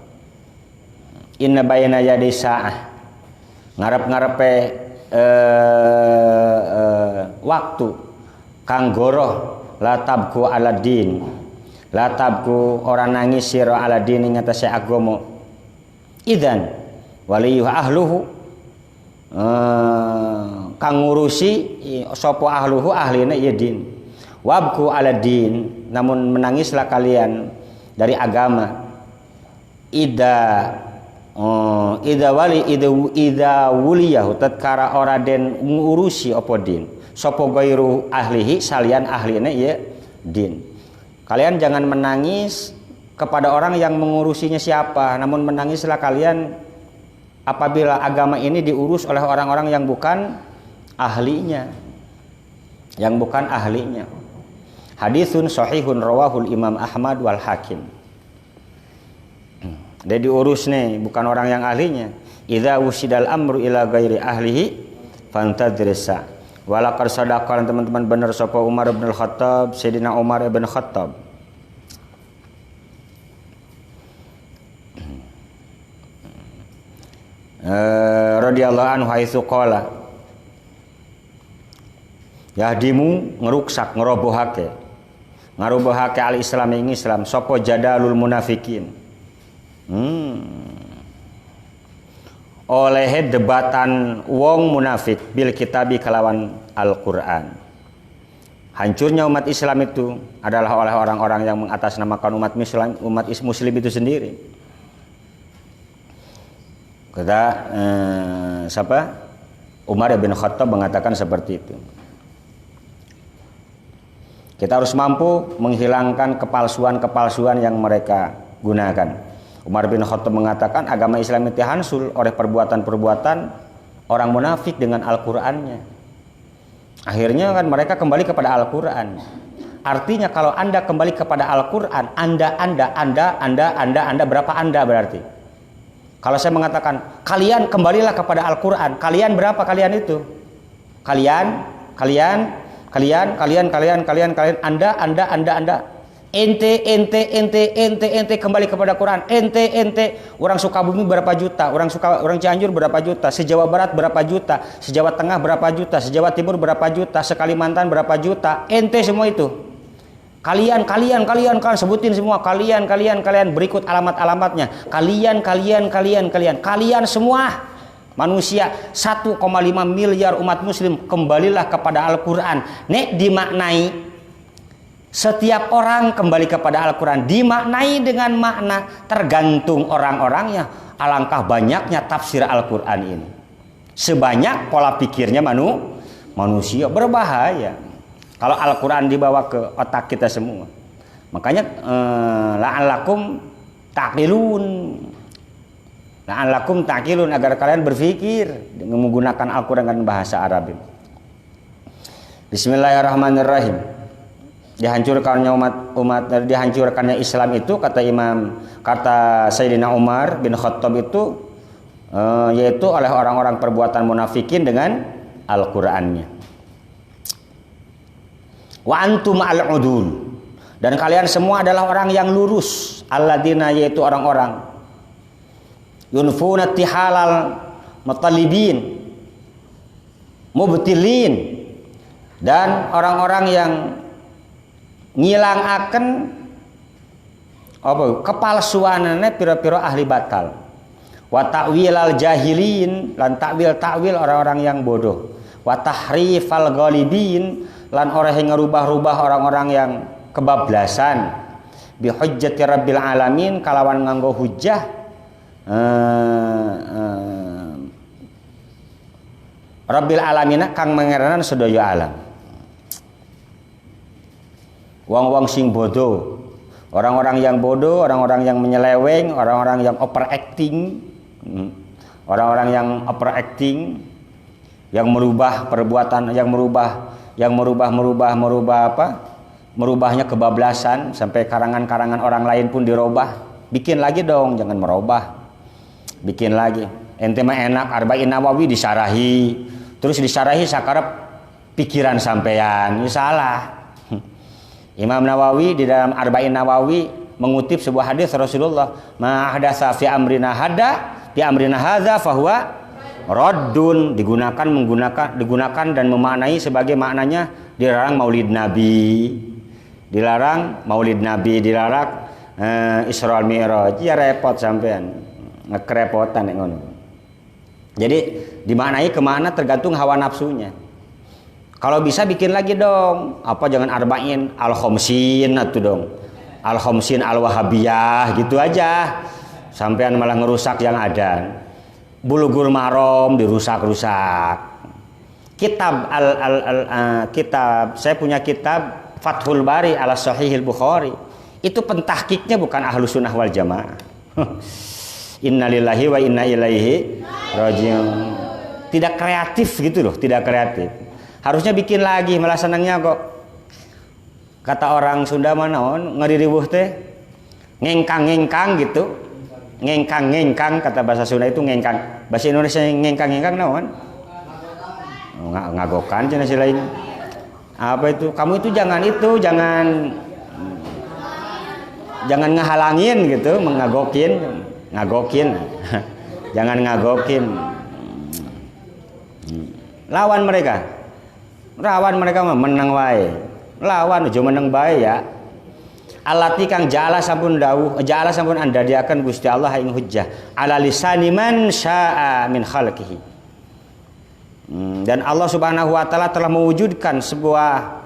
Inna bayna yadi sa'ah. Ngarep-ngarepe waktu kang goroh la tabku ala din, la tabku orang nangis sira ala din ing atase agama. Idzan waliyuh ahluhu, kang ngurusi sapa ahluhu ahlina ya din. Wabku ala din, namun menangislah kalian dari agama. Ida wuliyahu tatkara ora den ngurusi apa din. Sopo gairu ahlihi salian ahline ya din. Kalian jangan menangis kepada orang yang mengurusinya siapa, namun menangislah kalian apabila agama ini diurus oleh orang-orang yang bukan ahlinya. Yang bukan ahlinya. Haditsun sahihun rawahul Imam Ahmad wal Hakim. Dia diurus nih bukan orang yang ahlinya. Idza wusidal amru ila ghairi ahlihi fantadrisa. Walaqad sadaqan teman-teman benar sapa Umar bin Khattab, Sayyidina Umar bin Khattab. Radhiyallahu anhu haitsu qala yahdimu ngeruksak ngerobohake al-Islam ing Islam sapa jadalul munafikin. Oleh debatan wong munafik bil kitabi kalawan Al-Qur'an. Hancurnya umat Islam itu adalah oleh orang-orang yang mengatasnamakan umat Muslim itu sendiri. Kata siapa? Umar bin Khattab mengatakan seperti itu. Kita harus mampu menghilangkan kepalsuan-kepalsuan yang mereka gunakan. Umar bin Khattab mengatakan agama Islam itu hansul oleh perbuatan-perbuatan orang munafik dengan Al-Qur'annya. Akhirnya kan mereka kembali kepada Al-Qur'an. Artinya kalau Anda kembali kepada Al-Qur'an, Anda berapa Anda berarti? Kalau saya mengatakan kalian kembalilah kepada Al-Qur'an, kalian berapa kalian itu? Kalian, Anda. Ente kembali kepada Quran. Ente orang Sukabumi berapa juta, orang Cianjur berapa juta, se-Jawa Barat berapa juta, se-Jawa Tengah berapa juta, se-Jawa Timur berapa juta, se-Kalimantan berapa juta. Ente semua itu. Kalian sebutin semua. Kalian berikut alamat-alamatnya. Kalian semua manusia 1,5 miliar umat muslim kembalilah kepada Al-Qur'an. Nek dimaknai setiap orang kembali kepada Al-Qur'an dimaknai dengan makna tergantung orang-orangnya. Alangkah banyaknya tafsir Al-Qur'an ini. Sebanyak pola pikirnya manusia berbahaya. Kalau Al-Quran dibawa ke otak kita semua. Makanya la'allakum ta'qilun agar kalian berpikir dengan menggunakan Al-Quran dengan bahasa Arab. Bismillahirrahmanirrahim. Dihancurkannya Islam itu kata Sayyidina Umar bin Khattab itu yaitu oleh orang-orang perbuatan munafikin dengan Al-Qur'annya. Wa antum al-udul, dan kalian semua adalah orang yang lurus. Alladzina, yaitu orang-orang yunfuna tihalal mutalibin mubtilin, dan orang-orang yang ngilangaken kepalsuanane pira-pira ahli batal. Wa ta'wilal jahilin, lan takwil orang-orang yang bodoh. Wa tahrifal ghalibin, lan orang yang ngerubah-rubah orang-orang yang kebablasan. Bi hujjati rabbil alamin, kalawan nganggo hujjah rabbil alamin kang mangeranan sedaya alam. Wong-wong sing bodoh, orang-orang yang bodoh, orang-orang yang menyeleweng, orang-orang yang overacting, yang merubah perbuatan, yang merubahnya kebablasan sampai karangan-karangan orang lain pun dirubah. Bikin lagi dong, jangan merubah. Bikin lagi. Ente mah enak Arba'in Nawawi disarahi, terus disarahi sakarep pikiran sampean. Ini salah. Imam Nawawi di dalam Arba'in Nawawi mengutip sebuah hadis Rasulullah, ma ahdatsa fi amrina hadza fahuwa raddun, digunakan dan memaknai sebagai maknanya dilarang maulid nabi, dilarang Isra Mi'raj. Ya repot sampean, ngekerepotan nek ngono. Jadi dimaknai kemana tergantung hawa nafsunya. Kalau bisa bikin lagi dong, jangan arba'in al-khamsin atuh dong, al-khamsin al-wahabiyah gitu aja, sampean malah ngerusak yang ada. Bulughul Maram dirusak-rusak. Kitab saya punya kitab Fathul Bari ala Sahihil Bukhari, itu pentahkiknya bukan Ahlus Sunnah wal Jamaah. Innalillahi wa inna ilaihi rajiun. Tidak kreatif gitu loh, tidak kreatif. Harusnya bikin lagi, malah senangnya kok. Kata orang Sunda mana ngeriwuh teh ngengkang gitu. Ngengkang kata bahasa Sunda itu ngengkang. Bahasa Indonesia ngengkang naon? Ngagokan cenah si lain. Apa itu? Kamu itu jangan ngehalangin gitu, ngagokin. Jangan ngagokin. Lawan mereka mah menang wae. Lawan aja menang bae ya. Allati kang ja'ala sampun andadiaken Gusti Allah ing hujjah ala lisani man syaa min khalqihi. Dan Allah Subhanahu wa taala telah mewujudkan sebuah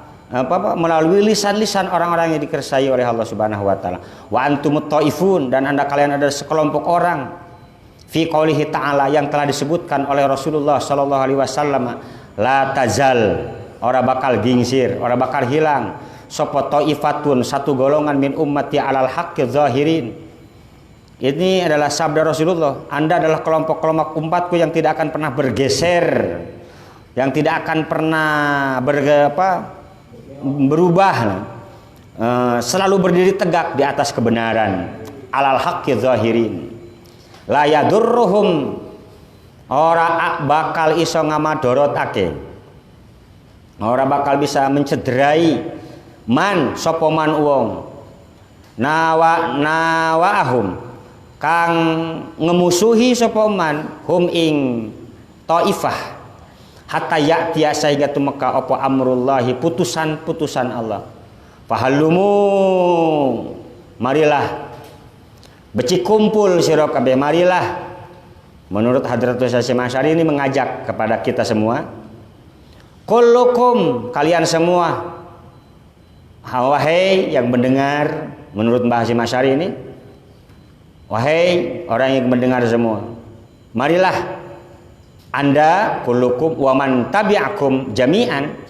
melalui lisan-lisan orang-orang yang dikersai oleh Allah Subhanahu wa taala. Wa antumut taifun, dan Anda kalian ada sekelompok orang fi qoulihi ta'ala yang telah disebutkan oleh Rasulullah sallallahu alaihi wasallam, la tazal, ora bakal gingsir, ora bakal hilang sapa taifatun, satu golongan min ummati alal haqqi zahirin. Ini adalah sabda Rasulullah, Anda adalah kelompok-kelompok umatku yang tidak akan pernah bergeser, yang tidak akan pernah berubah, selalu berdiri tegak di atas kebenaran, alal haqqi zahirin. La yadurruhum, ora bakal iso ngamadorotake, ora bakal bisa mencederai man sapa man wong nawaahum kang ngemusuhi sapa man hum ing taifah hatta ya'tiya sehingga tumeka apa amrullahi, putusan-putusan Allah. Fahallumu, marilah beci kumpul sira kabeh, marilah. Menurut Hadratus Hasyim Asy'ari ini mengajak kepada kita semua, kullukum, kalian semua, wahai yang mendengar. Menurut Mbah Hasyim Asy'ari ini, wahai orang yang mendengar semua, marilah Anda, kullukum wa man tabi'akum jami'an,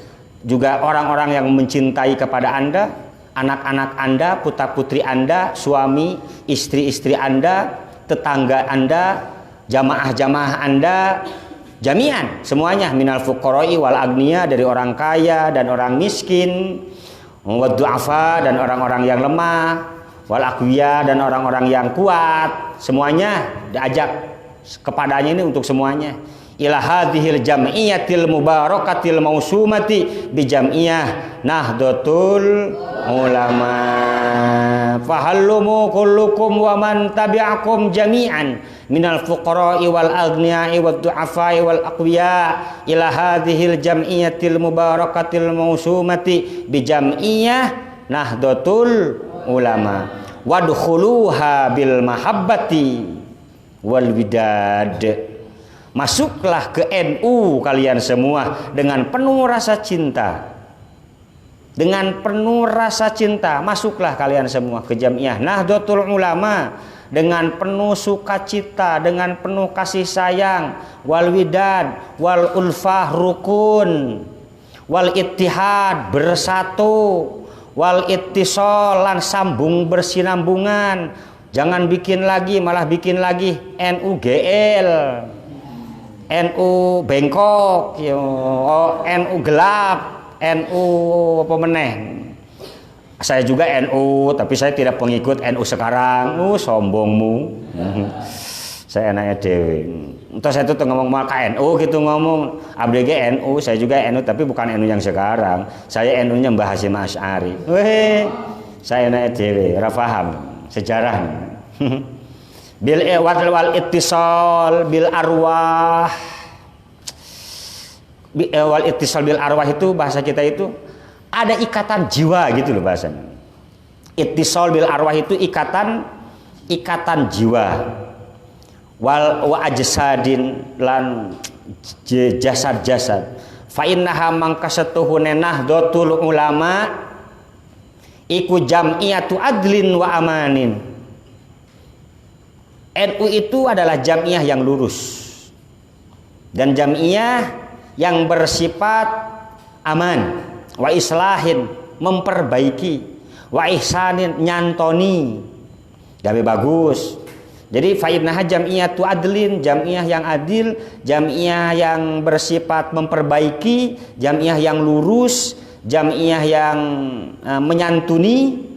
juga orang-orang yang mencintai kepada Anda, anak-anak Anda, putra-putri Anda, suami, istri-istri Anda, tetangga Anda, jamaah-jamaah Anda, jami'an, semuanya, minal fuqara'i wal agniya, dari orang kaya dan orang miskin, wad du'afa, dan orang-orang yang lemah, wal aqwiya, dan orang-orang yang kuat, semuanya diajak kepadanya ini untuk semuanya. Ila hadhil jam'iyatil mubarakatil mausumati bi jam'iyah Nahdlatul Ulama. Fahallumu kullukum wa man tabi'akum jami'an minal fuqara'i wal aghniya'i wad du'afa'i wal aqwiya ila hadhil jam'iyatil mubarakatil mausumati bi jam'iyah Nahdlatul Ulama. Wadkhuluha bil mahabbati wal widad. Masuklah ke NU kalian semua dengan penuh rasa cinta. Dengan penuh rasa cinta, masuklah kalian semua ke Jamiah Nahdlatul Ulama dengan penuh sukacita, dengan penuh kasih sayang, wal widad, wal ulfah rukun, wal ittihad bersatu, wal ittisal lan sambung bersinambungan. Jangan bikin lagi, malah bikin lagi NU GL. NU bengkok, NU gelap, NU apa meneh. Saya juga NU, tapi saya tidak pengikut NU sekarang. Sombongmu. Saya enaknya dewe. Terus saya tuh ngomong sama KNU gitu ngomong. ABG NU, saya juga NU, tapi bukan NU yang sekarang. Saya NU-nya Mbah Hasyim Asy'ari. Saya enaknya dewe, ora paham sejarahnya. Bil wal ittisal bil arwah. Wal ittisal bil arwah itu bahasa kita itu ada ikatan jiwa gitu loh bahasanya. Ittisal bil arwah itu ikatan jiwa. Wal wa ajsadin lan jasad-jasad. Fa innaha mangkasatuhun Nahdlatul Ulama iku jam'iyatu adlin wa amanin. NU itu adalah jamiah yang lurus dan jamiah yang bersifat aman, wa islahin memperbaiki, wa ihsanin nyantoni, gawe bagus. Jadi fa'innah jam'iyatu adlin, jamiah yang adil, jamiah yang bersifat memperbaiki, jamiah yang lurus, jamiah yang menyantuni,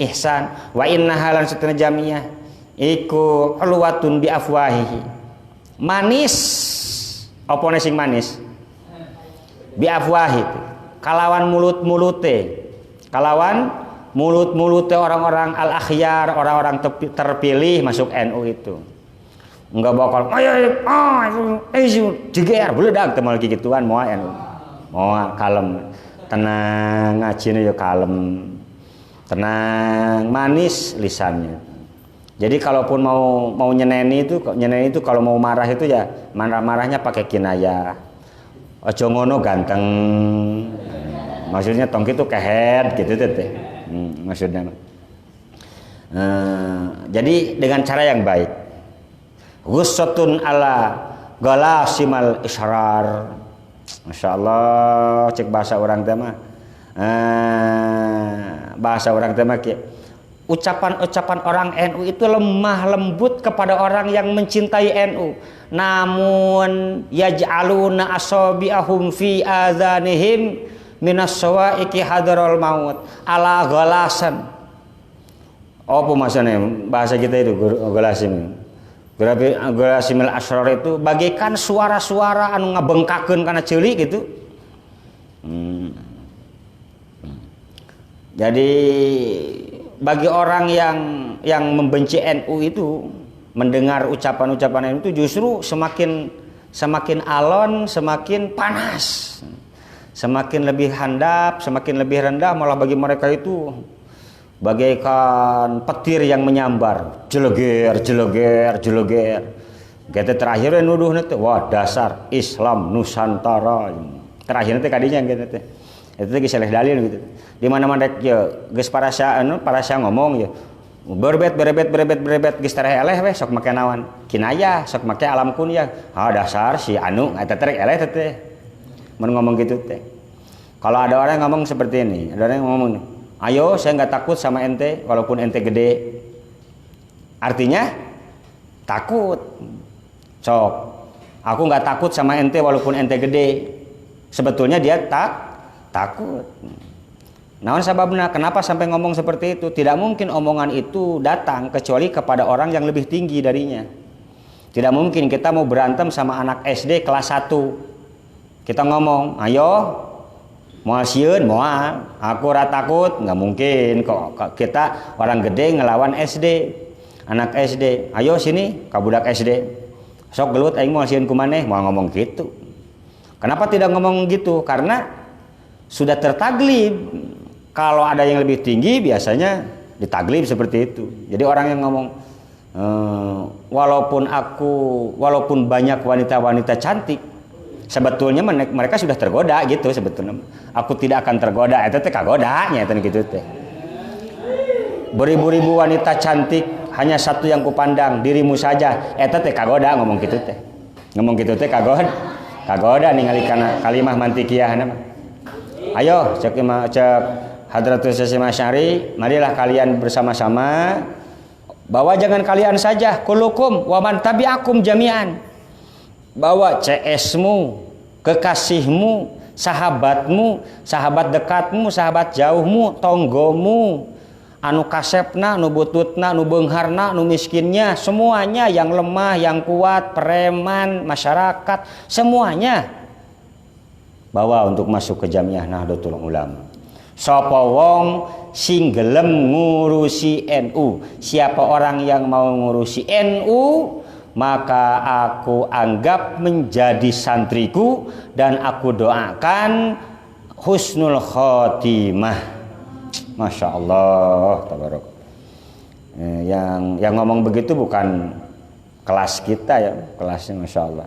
ihsan. Wa innaha lan satuna jamiah iku hulwatun bi afwahihi, manis. Apa sing manis? Bi afwahi, kalawan mulut-mulute orang-orang al akhyar, orang-orang terpilih masuk NU itu. Enggak bakal jeger beledak temal gituan moal NU. Moal kalem, tenang ngajine ya kalem. Tenang, manis lisannya. Jadi kalaupun mau nyeneni itu kalau mau marah itu ya marah-marahnya pakai kinayah. Ojo ngono ganteng. Maksudnya tong itu kehead gitu teh. Maksudnya. Jadi dengan cara yang baik. Ghussatun ala galasimal israr. Masya Allah, cek bahasa orang tema. Bahasa orang tema ucapan-ucapan orang NU itu lemah lembut kepada orang yang mencintai NU. Namun yaj'aluna asabi'ahum fi adhanihim minas sawa'iqi hadarul maut ala galasan. Apa maksudnya bahasa kita itu galasim? Galasimil asrar itu bagaikan suara-suara anu ngabengkakeun kana ceulik gitu. Jadi bagi orang yang membenci NU itu mendengar ucapan-ucapan NU itu justru semakin alon, semakin panas, semakin lebih handap, semakin lebih rendah. Malah bagi mereka itu bagaikan petir yang menyambar, jeleger. Kita terakhir nuduh nanti, wah dasar Islam Nusantara. Terakhir nanti kadinya gitu. Itu geus saleh dalil gitu. Di mana-mana ya geus para sia ngomong ya. Berebet geus tareh eleh we sok make naon? Kinayah, sok make alam kunyah. Dasar si anu eta teh eleh teh. Mun ngomong gitu teh. Kalau ada orang yang ngomong seperti ini, ada orang yang ngomong, "Ayo, saya enggak takut sama ente walaupun ente gede." Artinya takut. Sok. Aku enggak takut sama ente walaupun ente gede. Sebetulnya dia takut. Naon sababna? Kenapa sampai ngomong seperti itu? Tidak mungkin omongan itu datang kecuali kepada orang yang lebih tinggi darinya. Tidak mungkin kita mau berantem sama anak SD kelas 1. Kita ngomong, "Ayo, moal sieun, moal. Aku ora takut." Nggak mungkin kok. Kita orang gede ngelawan SD. Anak SD, "Ayo sini, ka budak SD. Sok gelut aing moal sieun kumaneh." Moal ngomong gitu. Kenapa tidak ngomong gitu? Karena sudah tertaglib. Kalau ada yang lebih tinggi biasanya ditaglib seperti itu. Jadi orang yang ngomong walaupun banyak wanita-wanita cantik, sebetulnya mereka sudah tergoda gitu sebetulnya. Aku tidak akan tergoda, itu teh kagodanya eta gitu teh. Beribu-ribu wanita cantik, hanya satu yang kupandang, dirimu saja. Eta teh kagoda ngomong gitu teh. Ngomong gitu teh kagoda ningali kana kalimah mantikiyah nama. Ayo cek Hadratus Syekh Asy'ari, marilah kalian bersama-sama, bawa jangan kalian saja, kulukum wa man tabi'akum jami'an. Bawa CS-mu, kekasihmu, sahabatmu, sahabat dekatmu, sahabat jauhmu, tonggomu, anu kasepna, anu bututna, anu beungharna, anu miskinnya, semuanya, yang lemah, yang kuat, preman, masyarakat, semuanya bawa untuk masuk ke Jamiah Nahdlatul Ulama. Sapa wong sing gelem ngurusi NU, siapa orang yang mau ngurusi NU, maka aku anggap menjadi santriku dan aku doakan husnul khotimah. Masya Allah, tabarok. Yang ngomong begitu bukan kelas kita ya, kelasnya Masya Allah.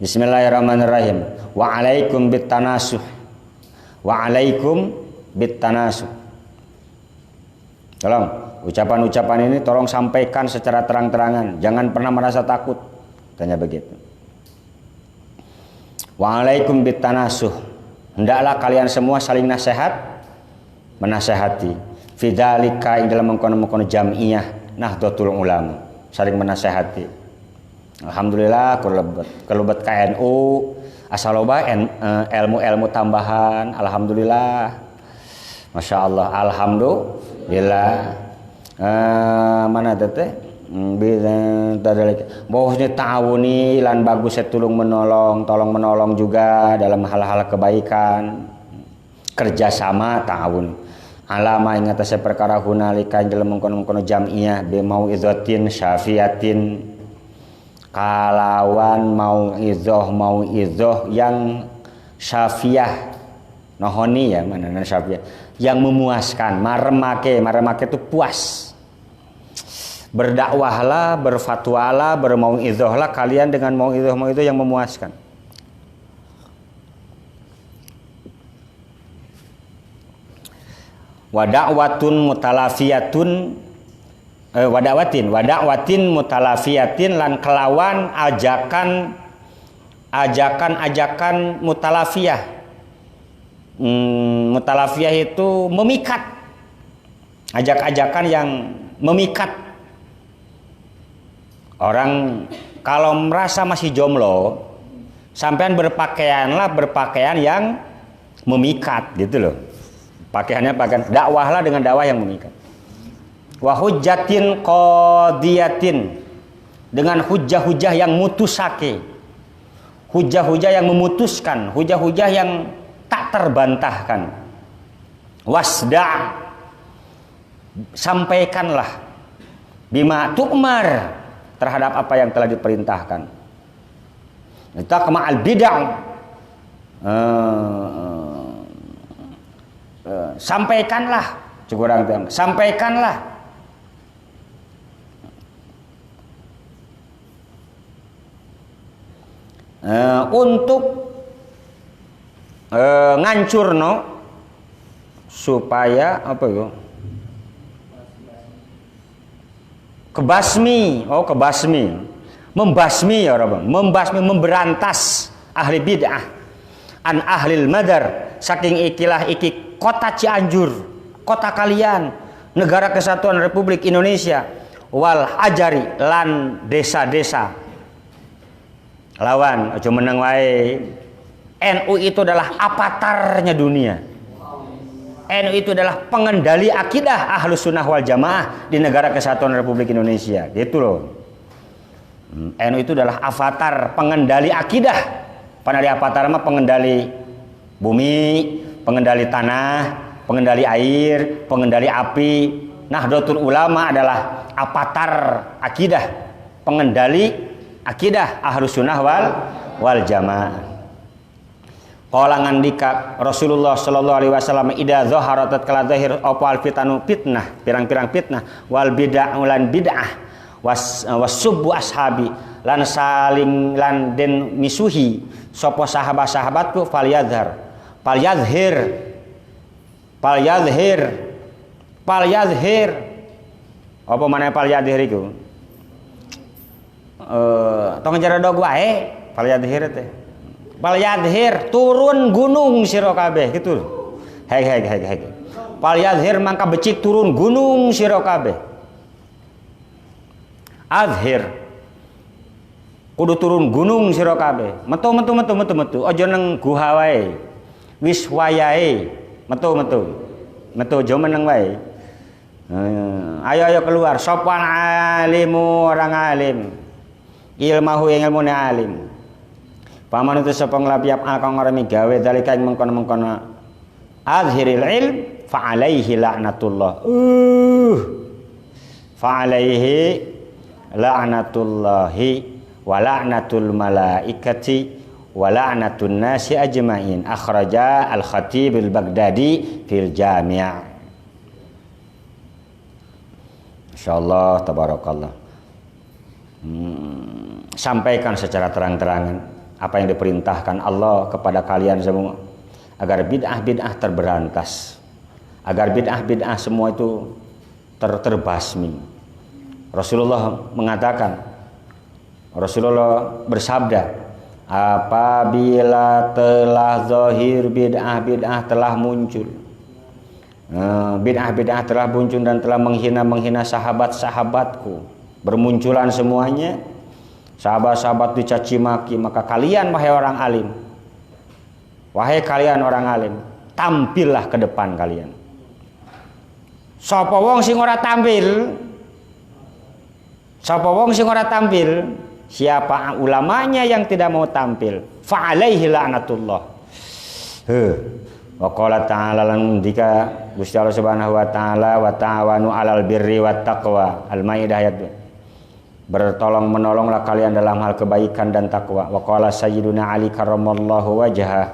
Bismillahirrahmanirrahim. Wa'alaikum bittanasuh. Wa'alaikum bittanasuh. Tolong ucapan-ucapan ini tolong sampaikan secara terang-terangan. Jangan pernah merasa takut. Tanya begitu. Wa'alaikum bittanasuh. Hendaklah kalian semua saling nasihat, menasehati. Fidzalika ing dalam mengkono-mengkono Jam'iyah Nahdlatul Ulama. Saling menasehati. Alhamdulillah kelebet KNU asal loba ilmu-ilmu tambahan. Alhamdulillah. Masya Allah. Alhamdulillah. Mana teh? Bahwasanya ta'awuni lan bagus tolong menolong juga dalam hal-hal kebaikan. Kerjasama ta'awun. Alama ing atase perkara hunalika dalam mengkono-mengkono Jam'iyah bi mau'izatin syafiatin. Kalawan mau'izoh yang syafiah nohoni ya mana syafiah yang memuaskan maremake itu puas. Berdakwahlah, berfatwalah, bermau'izohlah kalian dengan mau'izoh yang memuaskan. Wa da'watun mutalafiyatun wada'watin mutalafiyatin lan kelawan ajakan mutalafiyah. Mutalafiyah itu memikat, ajak-ajakan yang memikat. Orang kalau merasa masih jomblo, sampean berpakaian yang memikat gitu loh. Pakaiannya dakwahlah dengan dakwah yang memikat. Wa hujjatin qadiyatin, dengan hujah-hujah yang mutusake. Hujah-hujah yang memutuskan, hujah-hujah yang tak terbantahkan. Wasda', sampaikanlah bima tu'mar, terhadap apa yang telah diperintahkan. Taqma'al bid'ah, sampaikanlah, sampaikanlah untuk ngancurno supaya apa yo? Kebasmi, membasmi ya Rabb, memberantas ahli bid'ah, an ahlil madar, saking ikilah iki kota Cianjur, kota kalian, negara kesatuan Republik Indonesia, wal ajari lan desa-desa. Lawan, aja meneng wae. NU itu adalah avatarnya dunia. NU itu adalah pengendali akidah Ahlus Sunnah wal Jamaah di negara kesatuan Republik Indonesia. Gitu loh. NU itu adalah avatar pengendali akidah. Pengendali avatar mah pengendali bumi, pengendali tanah, pengendali air, pengendali api. Nahdlatul Ulama adalah avatar akidah, pengendali akidah Ahlus Sunnah wal Jamaah. Qala ngandika Rasulullah sallallahu alaihi wasallam, idza zaharatat kala zahir apa al fitanu fitnah, pirang-pirang fitnah, wal bid'ah ulan bid'ah, wasubbu ashabi lan saling lan den misuhi sapa sahabat-sahabatku falyazhir apa maneh falyazhir iku tong jara dog wae falyazhir teh. Falyadhir, turun gunung sira kabeh gitu. Hei. Falyadhir mangka becik turun gunung sira kabeh. Azhir, kudu turun gunung sira kabeh. Metu. Aja nang guha wae. Wis wayahe. Metu aja meneng wae. Ayo keluar. Sopan alimu, orang alim. Ilmahu yang ilmune alim. Paman itu sapa nglapiap kang ngaremi gawe dalika mengkono-mengkono azhiril ilm fa alaihi la'natullah. Fa alaihi la'natullahi wa la'natul malaikati wa la'natun nasi ajmain. Akhraja al-Khatib al-Baghdadi fil Jami'. Insyaallah tabarakallah. Sampaikan secara terang-terangan apa yang diperintahkan Allah kepada kalian semua, agar bid'ah-bid'ah terberantas, agar bid'ah-bid'ah semua itu terbasmi. Rasulullah bersabda, apabila telah zahir bid'ah-bid'ah telah muncul, bid'ah-bid'ah telah muncul dan telah menghina sahabat-sahabatku, bermunculan semuanya, sahabat-sahabat dicaci maki, maka kalian wahai orang alim, tampillah ke depan kalian. Sapa wong sing ora tampil? Siapa ulamanya yang tidak mau tampil? Fa alaihi la'natullah. Wa qala ta'ala lan dika Gusti Allah Subhanahu wa taala, wa ta'awanu 'alal birri wat taqwa. Al-Maidah ayat 2. Bertolong menolonglah kalian dalam hal kebaikan dan takwa. Wa qala sayyiduna Ali karramallahu wajhah.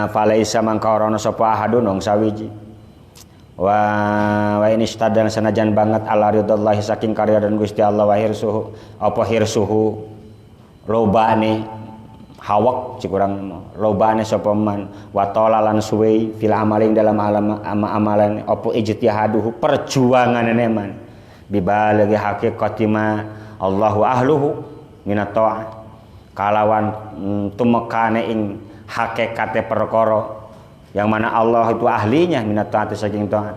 Falaisa mangka ora ana sapa ahadun wong sawiji. Wa ini stadan sanajan banget ala ridallah saking karya dan Gusti Allah wa hirsuhu apa hirsuhu lobane hawak cik urang lobane sapa man wa talalan suwe fil amaling dalam amalan apa ijtihaduhu perjuangan man bibalagi haqiqati ma Allahu ahluhu minat ta'ah kalawan tumekane ing hakikate perkara yang mana Allah itu ahlinya minat ta'at saking taat.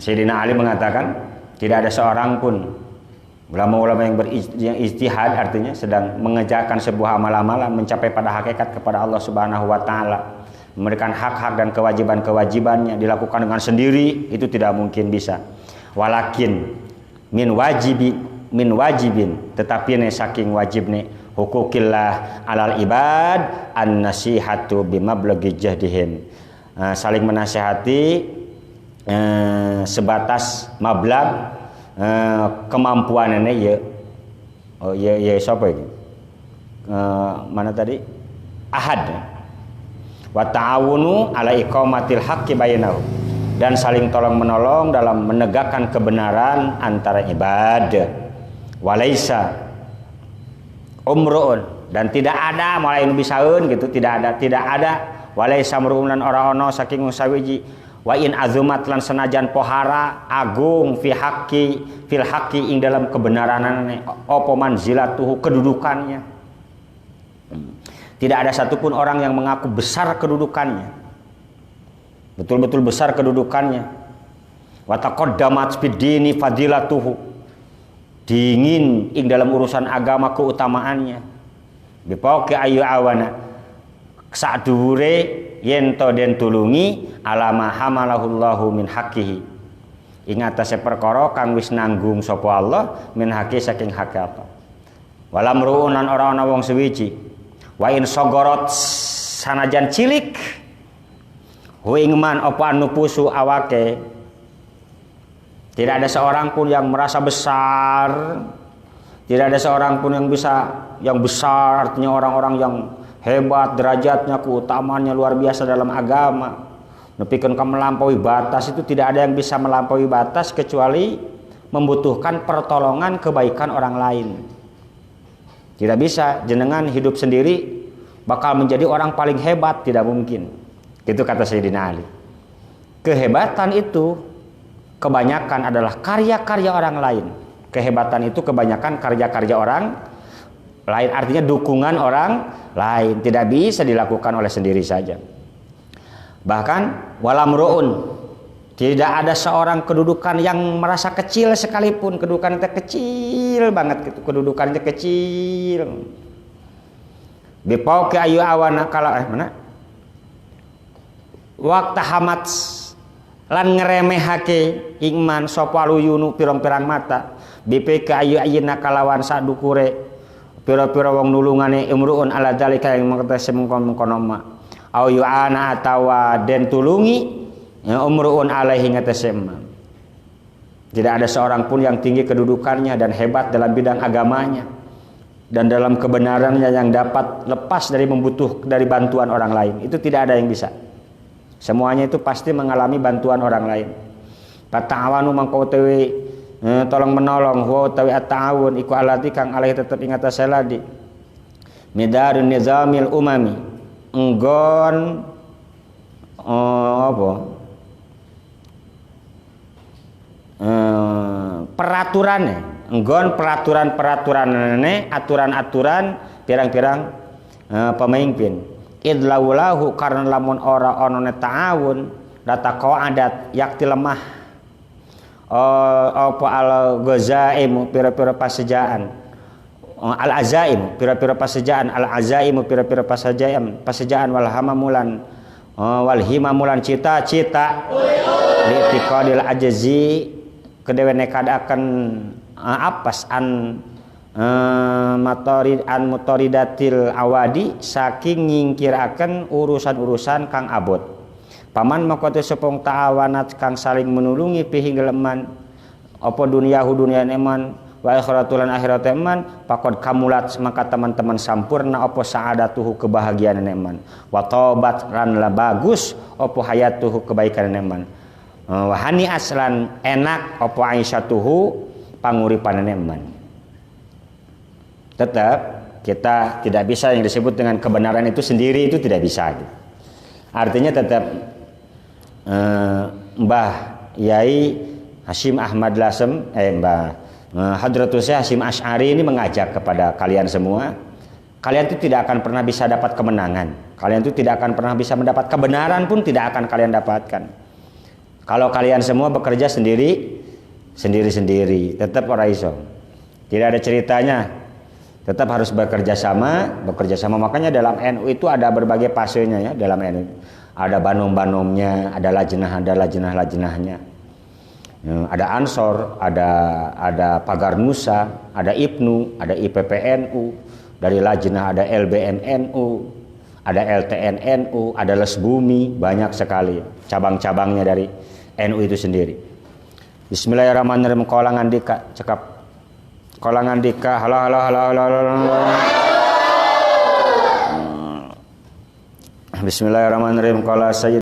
Sayyidina Ali mengatakan tidak ada seorang pun ulama-ulama yang ijtihad artinya sedang mengerjakan sebuah amalan mencapai pada hakikat kepada Allah Subhanahu wa taala, memberikan hak-hak dan kewajiban-kewajibannya dilakukan dengan sendiri, itu tidak mungkin bisa. Walakin min wajibin tetapi ne saking wajibne hukukillah alal ibad an-nasihatu bimablagi jahdihim, saling menasihati sebatas mablag kemampuan ini ya. Oh ya siapa ini? Mana tadi? Ahad. Wa ta'awunu ala iqamatil haqqi bainahum, dan saling tolong menolong dalam menegakkan kebenaran antara ibadah. Walaisa umruun, dan tidak ada mulai nu bisaeun gitu, tidak ada walaisa murumunan orang ono saking sawiji wa in azumat lan senajan pohara agung fil haqqi ing dalam kebenaranane apa manzilatuhu kedudukannya. Tidak ada satupun orang yang mengaku besar kedudukannya, betul-betul besar kedudukannya. Wa taqaddamat fid dini fadilatuhu, dingin ing dalam urusan agama keutamaannya. Bipauke ayu awana sak dhuwure yen to den tulungi alama hamalahullahu min haqqihi, ing atase perkara kang wis nanggung sapa Allah min haqqi saking hak apa. Walam ruunan ora ana wong suwiji wa in sogorot sanajan cilik hu ing man apa nupusu awake, tidak ada seorang pun yang merasa besar, tidak ada seorang pun yang besar artinya orang-orang yang hebat derajatnya, keutamaannya luar biasa dalam agama, nepikeun ka melampaui batas, itu tidak ada yang bisa melampaui batas kecuali membutuhkan pertolongan kebaikan orang lain. Tidak bisa jenengan hidup sendiri bakal menjadi orang paling hebat, tidak mungkin. Itu kata Sayyidina Ali. Kehebatan itu kebanyakan adalah karya-karya orang lain. Kehebatan itu kebanyakan karya-karya orang lain, artinya dukungan orang lain, tidak bisa dilakukan oleh sendiri saja. Bahkan walam ru'un, tidak ada seorang kedudukan yang merasa kecil sekalipun, kedudukan itu kecil banget gitu, kedudukannya kecil. Bipauke ayu awana kala mana? Waktu hamat lan ngeremehake ingman sapa luyunu pirang-pirang mata BPK ayu ayina kalawan sadukure pira-pira wong nulungane imruun ala dalika yang mengkatase mengkono ma au yu'ana atawa den tulungi ya umruun alaihi ngatase ma. Tidak ada seorang pun yang tinggi kedudukannya dan hebat dalam bidang agamanya dan dalam kebenarannya yang dapat lepas dari dari bantuan orang lain. Itu tidak ada yang bisa. Semuanya itu pasti mengalami bantuan orang lain. Ta'awanu mangko tewe tolong menolong wa tawi at-ta'awun iku alati kang alaihi tetep ing atase ladi midarun nizamil umami enggon peraturannya enggon peraturan-peraturanane aturan-aturan pirang-pirang pemimpin idlaulahu karena lamun ora onone ta'awun lataqo adat yakti lemah apa al-ghazaimu pira-pira pasejaan al-azaim pira-pira pasejaan al-azaimu pira-pira pasejaan wal hamamulan wal himamulan cita-cita li'tiqadil ajzi kedewe nekadaken apas an mutoridatil awadi saking nyingkiraken urusan-urusan kang abot. Paman makote sepong ta'awanat kang saling menulungi pihi geleman apa duniahu dunia eman wa akhiratulan akhirat eman pakod kamulat maka teman-teman sampurna apa sa'adatuhu kebahagiaan eman wa tobat ran la bagus apa hayatuhu kebaikan eman wa hani aslan enak apa aisyatuhu panguripan eman. tetap kita tidak bisa yang disebut dengan kebenaran itu sendiri, itu tidak bisa gitu. Artinya tetap Mbah Yai Hasyim Ahmad Lasem Mbah Hadratul Syekh Hasyim Asy'ari ini mengajak kepada kalian semua, kalian itu tidak akan pernah bisa dapat kemenangan, kalian itu tidak akan pernah bisa mendapat kebenaran pun tidak akan kalian dapatkan kalau kalian semua bekerja sendiri, tetap ora iso. Tidak ada ceritanya, tetap harus bekerja sama. Makanya dalam NU itu ada berbagai fasenya ya. Dalam NU ada banom-banomnya, ada lajnah-lajnahnya. Ada Ansor, ada Pagar Nusa, ada IPNU, ada IPPNU, dari lajnah ada LBNNU, ada LTNNU, ada Lesbumi, banyak sekali cabang-cabangnya dari NU itu sendiri. Bismillahirrahmanirrahim. Kolangan dika cekap. Kolangan dika halo. Bismillahirrahmanirrahim. Qala sayyid